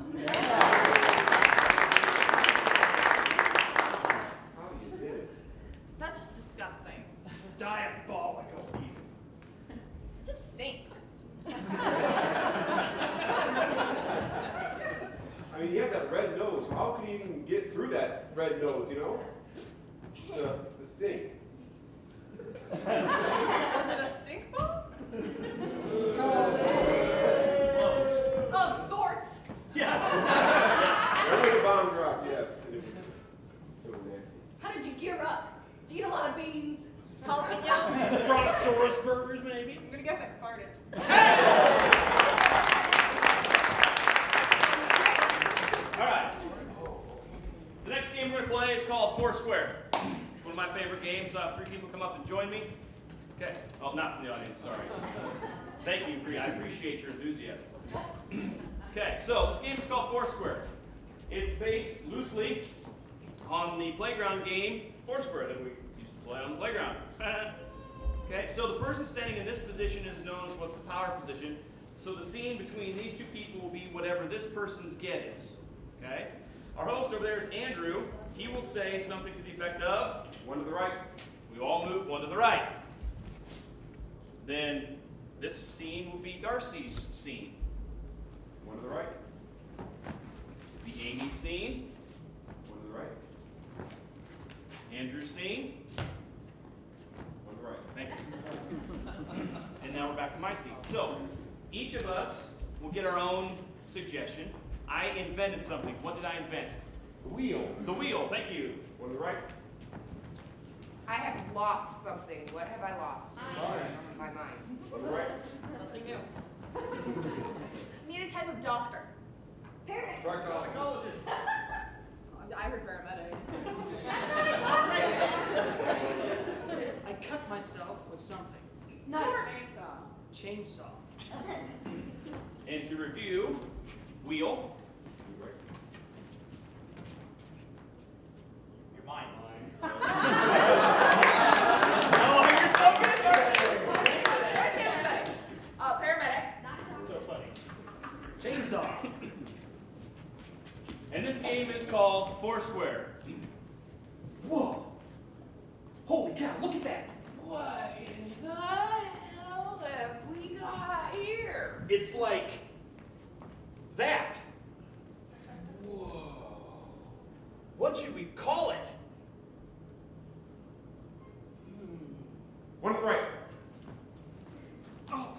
How you did it? That's just disgusting. Diabolical. It just stinks. I mean, he had that red nose. So how could he even get through that red nose, you know? The stink. Was it a stink bomb? Of sorts. Brontosaurus burgers, maybe? I'm gonna guess I farted. All right. The next game we're going to play is called Foursquare. It's one of my favorite games. 3 people come up and join me. Okay. Oh, not from the audience, sorry. Thank you, I appreciate your enthusiasm. Okay, so this game is called Foursquare. It's based loosely on the playground game Foursquare that we used to play on the playground. Okay, so the person standing in this position is known as what's the power position. So the scene between these 2 people will be whatever this person's get is. Okay? Our host over there is Andrew. He will say something to the effect of, 1 to the right. We all move 1 to the right. Then this scene will be Darcy's scene. 1 to the right. This will be Amy's scene. 1 to the right. Andrew's scene. 1 to the right. Thank you. And now we're back to my scene. So each of us will get our own suggestion. I invented something. What did I invent? The wheel. The wheel. Thank you. 1 to the right. I have lost something. What have I lost? My mind. 1 to the right. Something new. Need a type of doctor. Paramedic. Psychologist. I heard paramedic. I cut myself with something. Nice. Chainsaw. And to review, wheel. Your mind, line. Oh, you're so good. Paramedic. So funny. Chainsaw. And this game is called Foursquare. Whoa! Holy cow, look at that! What in the hell have we got here? It's like that. Whoa! What should we call it? 1 to the right. Oh.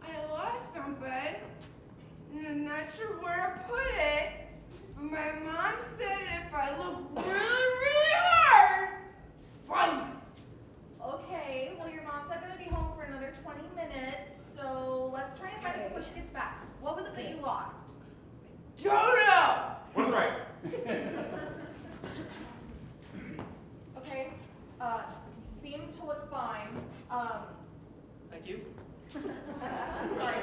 I lost something. And I'm not sure where I put it. But my mom said if I look really, really hard, find it. Okay, well your mom's not gonna be home for another 20 minutes, so let's try and find it before she gets back. What was it that you lost? Don't know. 1 to the right. Okay, you seem to look fine. Thank you. Sorry,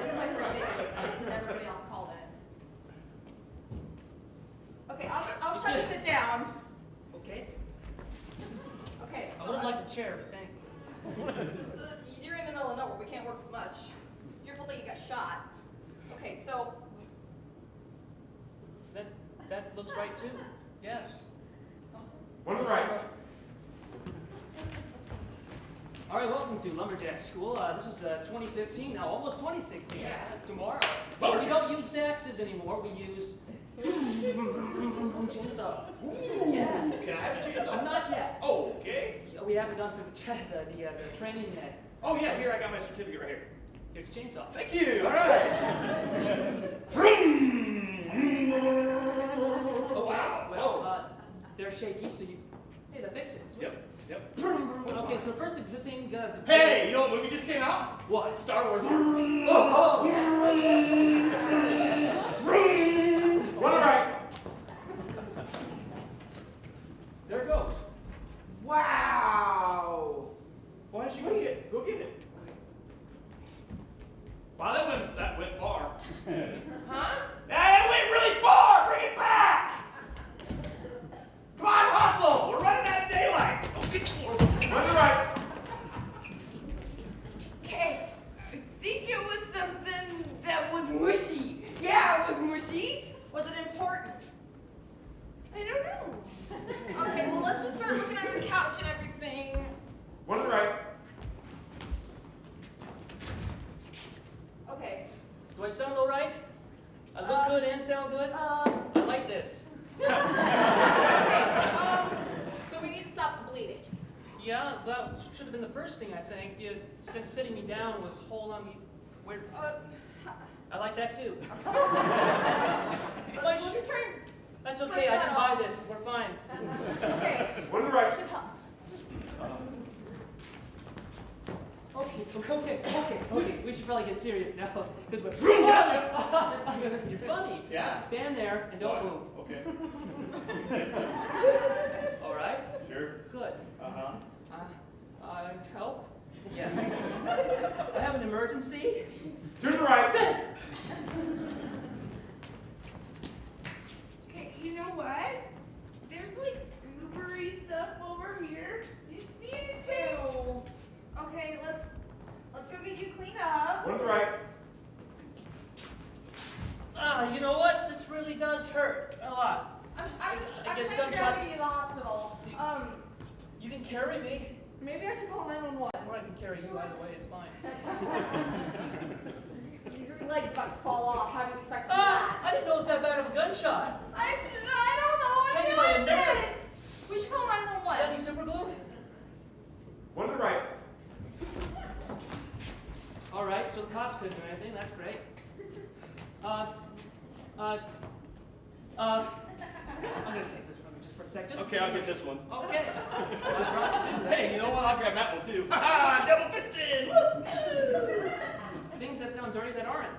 this is my first day with this, and everybody else called it. Okay, I'll try to sit down. Okay. Okay, I so would like the chair, but thank you. you're in the middle of nowhere. We can't work with much. It's your fault that you got shot. Okay, so That looks right too. Yes. 1 to the right. All right, welcome to Lumberjack School. This is 2015, now almost 2016. Yeah. Tomorrow. So we don't use axes anymore. We use chainsaws. Yes. Can I have a chainsaw? Not yet. Oh, okay. We haven't done the training yet. Oh yeah, here I got my certificate right here. Here's a chainsaw. Thank you. All right. Oh wow. Well, Oh. they're shaky, so you. Hey, that fixes it. Sweet. Yep. Okay, so first the thing. Hey, you know what movie just came out? What? Star Wars. Oh! 1 to the right. There it goes. Wow. Why don't you go get it? Go get it. Wow, that went far. Huh? That went really far. Bring it back. Come on, hustle. We're running out of daylight. Run to the right. Okay, I think it was something that was mushy. Yeah, it was mushy. was it important? I don't know. Okay, well let's just start looking under the couch and everything. 1 to the right. Okay. Do I sound all right? I look good and sound good? I like this. Okay, so we need to stop the bleeding. Yeah, that should have been the first thing, I think. Instead of sitting me down was hold on me. Where? I like that too. Let's just try. That's okay, I can buy this. We're fine. Okay. 1 to the right. Should help. Okay. We should probably get serious now, because we're... You're funny. Yeah. Stand there and don't move. Okay. All right? Sure. Good. Uh-huh. Help? Yes. I have an emergency. To the right. Stand. Okay, you know what? There's like goobery stuff over here. Do you see anything? Ew. Okay, let's go get you cleaned up. One to the right. You know what? This really does hurt a lot. I'm guess trying to gunshots- carry you to the hospital. You can carry me. Maybe I should call 911. Or I can carry you either way, it's fine. Your leg's about to fall off. How do you expect to do I that? didn't know it was that bad of a gunshot. I don't know. Hanging I'm by a not nerve. this. We should call Got 911. any super glue? One to the right. All right, so the cops couldn't do anything. That's great. I'm gonna save this from you just for a sec. Okay, I'll get this one. Okay. Hey, you know what? I'll grab that one too. Ha ha! Double fisted! Things that sound dirty that aren't.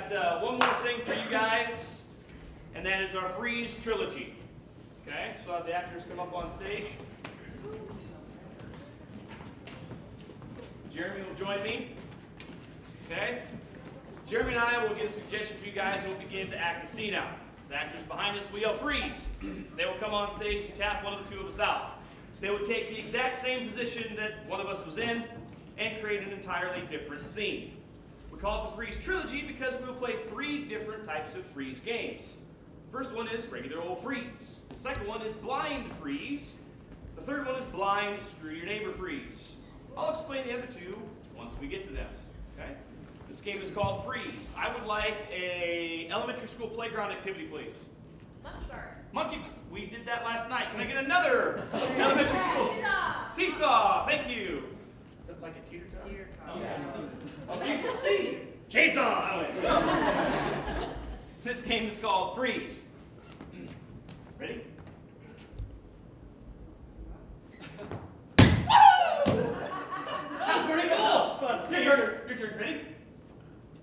Got one more thing for you guys, and that is our Freeze trilogy. Okay, so I'll have the actors come up on stage. Jeremy will join me. Okay? Jeremy and I will get a suggestion for you guys, and we'll begin to act a scene out. The actors behind us will yell freeze. They will come on stage and tap one of the two of us out. They would take the exact same position that one of us was in and create an entirely different scene. We call it the Freeze Trilogy because we will play 3 different types of freeze games. The first one is regular old freeze. The second one is blind freeze. The third one is blind screw your neighbor freeze. I'll explain the other two once we get to them. Okay? This game is called Freeze. I would like a elementary school playground activity, please. Monkey bars. Monkey. We did that last night. Can I get another elementary school? Seesaw. Thank you. Is it like a teeter-totter? Oh, seesaw. See? Chainsaw. This game is called Freeze. Ready? That's pretty cool. It's fun. Your turn. Your turn. Ready?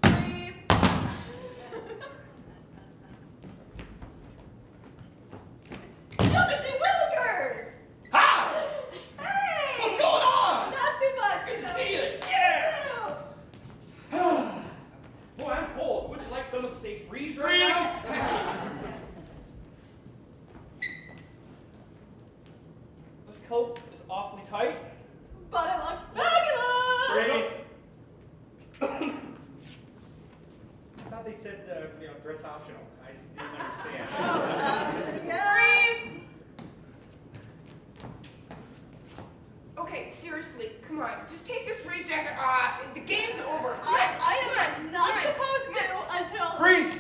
Freeze. Jumping to Willikers! Hi! Hey! What's going on? Not too much. Good to see you. Yeah! Boy, I'm cold. Would you like someone to say freeze right now? This coat is awfully tight. But it looks fabulous! Freeze! I thought they said, dress optional. I didn't understand. Freeze! Okay, seriously, come on. Just take this rain jacket off. The game's over. I am not supposed to until... Freeze!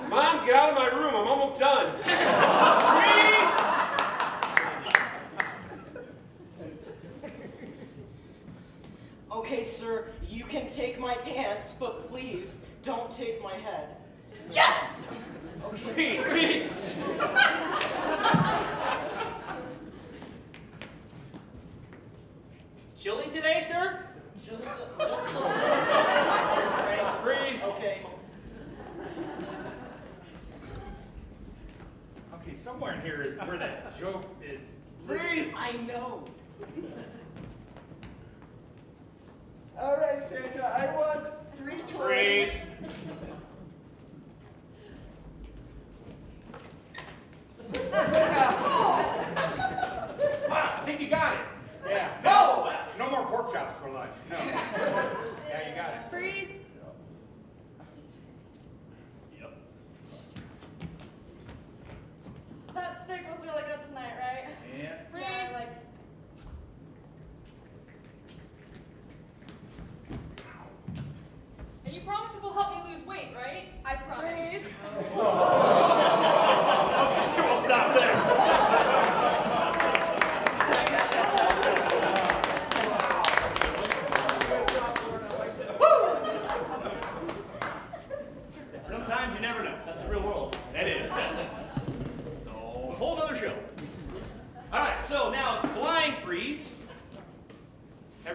Mom, get out of my room. I'm almost done. Freeze! Okay, sir, you can take my pants, but please don't take my head. Yes! Okay. Freeze! Chilly today, sir? Just a little bit, Frank. Freeze! Okay. Okay, somewhere in here is where that joke is. Freeze! I know. All right, Santa, I want 3 toys. Freeze! Ah, I think you got it. Yeah. No! No more pork chops for lunch. No. Yeah, you got it. Freeze. Yep. That steak was really good tonight, right? Yeah. Freeze. Yeah, I liked it. And you promise this will help me lose weight, right? I promise. Freeze. Okay, we'll stop there.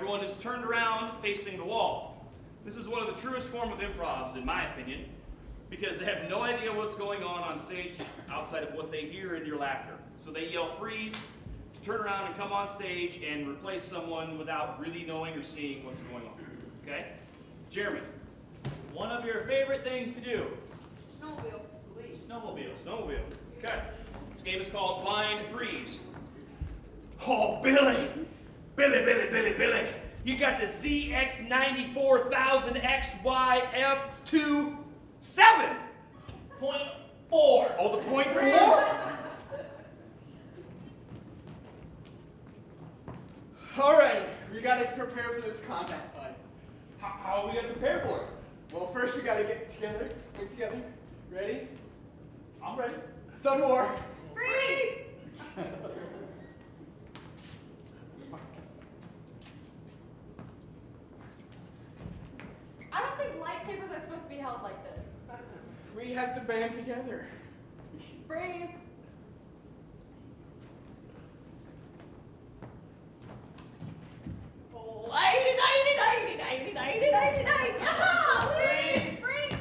Everyone is turned around facing the wall. This is one of the truest form of improvs, in my opinion, because they have no idea what's going on stage outside of what they hear in your laughter. So they yell freeze to turn around and come on stage and replace someone without really knowing or seeing what's going on. Okay? Jeremy. One of your favorite things to do. Snowmobile. Snowmobile. Snowmobile. Okay. This game is called Blind Freeze. Oh, Billy. Billy. You got the ZX94000XYF27. Point 4. Oh, the point 4? Alrighty, we gotta prepare for this combat fight. How are we gonna prepare for it? Well, first we gotta get together, work together. Ready? I'm ready. Done war. Freeze! I don't think lightsabers are supposed to be held like this. We have to band together. Freeze! Yaha! Freeze! Freeze!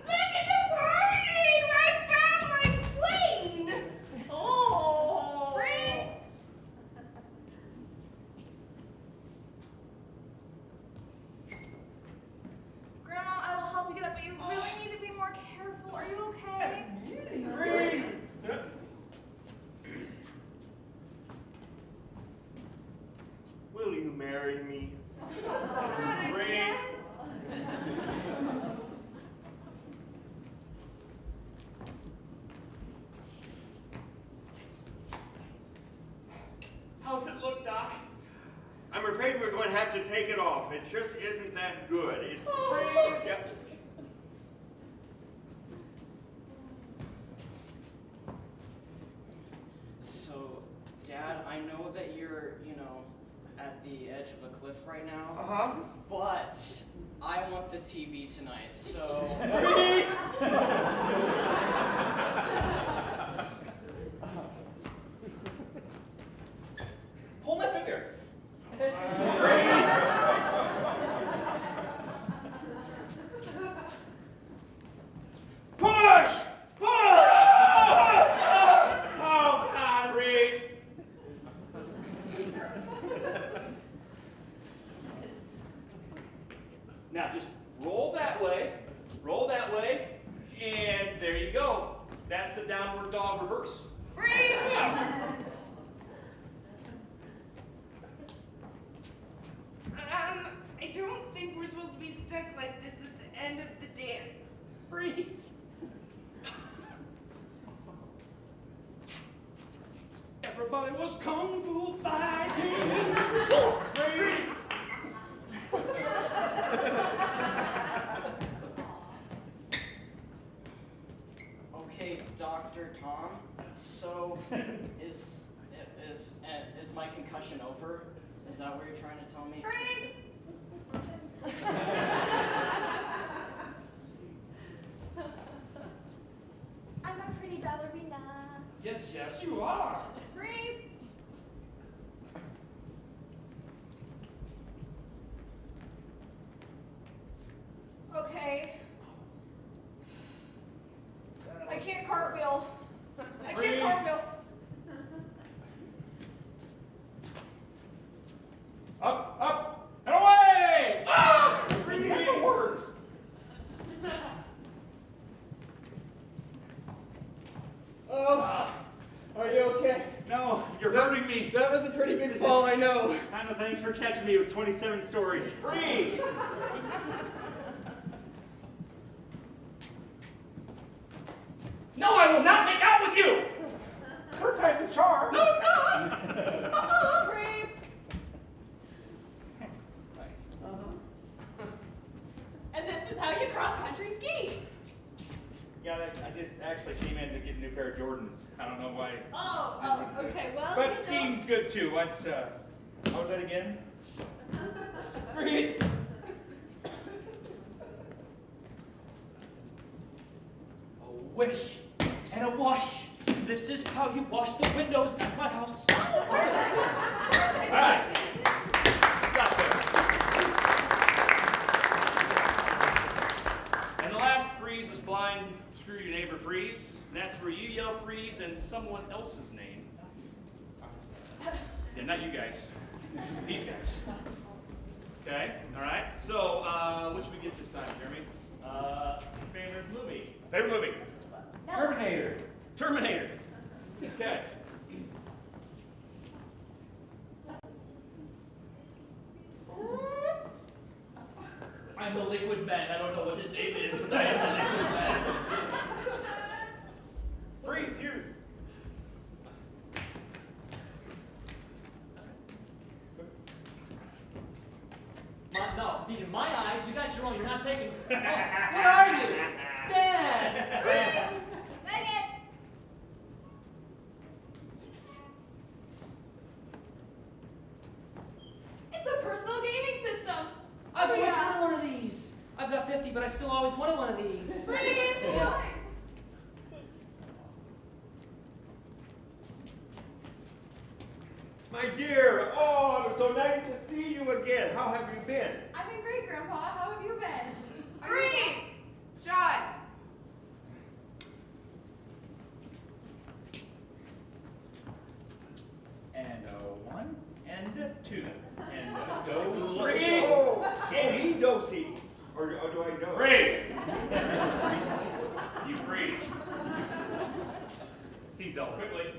Look at the party! I found my queen! Oh! Freeze! Grandma, I will help you get up, but you really need to be more careful. Are you okay? Freeze! Will you marry me? Freeze! How's it look, Doc? I'm afraid we're going to have to take it off. It just isn't that good. Yep. So, Dad, I know that you're, at the edge of a cliff right now. Uh-huh. But I want the TV tonight, so. Pull my finger. Push! Oh, God, freeze! Now just roll that way, and there you go. That's the downward dog reverse. Freeze! I don't think we're supposed to be stuck like this at the end of the dance. Freeze! Everybody was kung fu fighting. Freeze! Okay, Dr. Tom. So, is my concussion over? Is that what you're trying to tell me? Freeze! I'm a pretty ballerina. Yes, you are. Freeze! Okay. I can't cartwheel. I can't cartwheel. Up, and away! Ah! Freeze! That's the worst. Are you okay? No, you're hurting me. That was a pretty big fall, I know. Anna, thanks for catching me. It was 27 stories. Freeze! No, I will not make out with you. Third time's a charm. No, it's not! Freeze! And this is how you cross-country ski. Yeah, I just actually came in to get a new pair of Jordans. I don't know why. Oh, okay, well, But skiing's good too. What's how was that again? Breathe. A wish and a wash This is how you wash the windows at my house. All right. Stop there. And the last freeze is blind, screw your neighbor freeze. And that's where you yell freeze in someone else's name. Yeah, not you guys. These guys. Okay, all right. So, what should we get this time, Jeremy? Favorite movie? Favorite movie? Terminator. Terminator. Okay. I'm the liquid man. I don't know what his name is, but I am the liquid man. Freeze, Hughes. No, in my eyes, you guys are wrong. You're not taking. Oh, where are you? Dad! Megan! It's a personal gaming system. I've always wanted one of these. I've got 50, but I still always wanted one of these. Bring it in, fine. My dear, oh, so nice to see you again. How have you been? I've been great, Grandpa. How have you been? Freeze! John! And a 1 and a 2. And a go Freeze! Oh, he do-see. Or do I know? Freeze! You freeze. He's up quickly.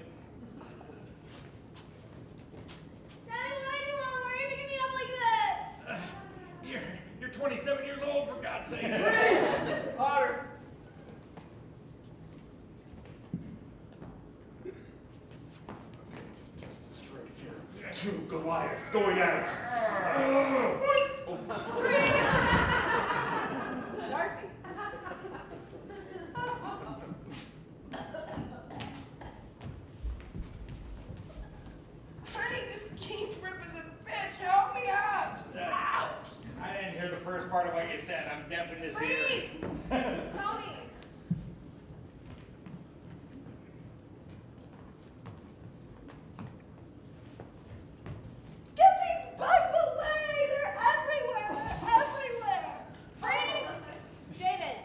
Daddy, what I do wrong? Why are you picking me up like this? You're 27 years old, for God's sake. Freeze! Hotter. Two Goliaths going at it. Darcy. Honey, this king trip is a bitch. Help me out. I didn't hear the first part of what you said. I'm deaf in this Freeze! ear. Tony! Get these bugs away! They're everywhere! They're everywhere! Freeze! David.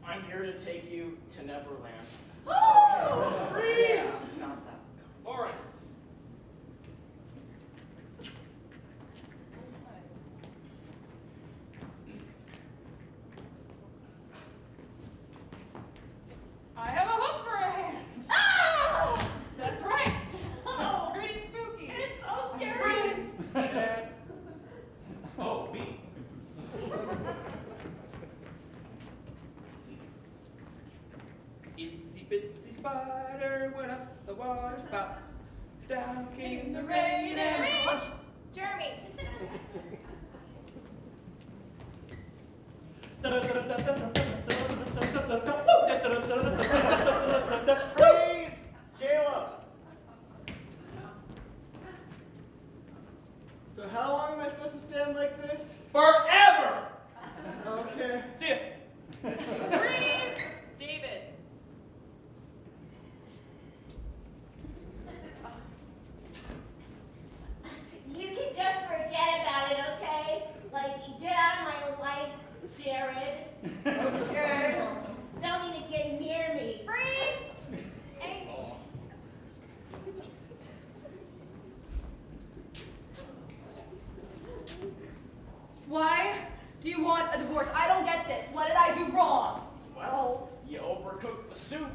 I'm here to take you to Neverland. Oh! Freeze! Yeah, not that. All right. I have a hook for a hand. Ah! That's right. It's pretty spooky. It's so scary! Dad. Oh, me. Itsy bitsy spider went up the water spout. Down came the rain and Freeze! Jeremy. Freeze! Jayla. So how long am I supposed to stand like this? Forever! Okay. See ya. Freeze! David. You can just forget about it, okay? Like, get out of my life, Jared. Okay. Don't even get near me. Freeze! Amy. Why do you want a divorce? I don't get this. What did I do wrong? Well, you overcooked the soup.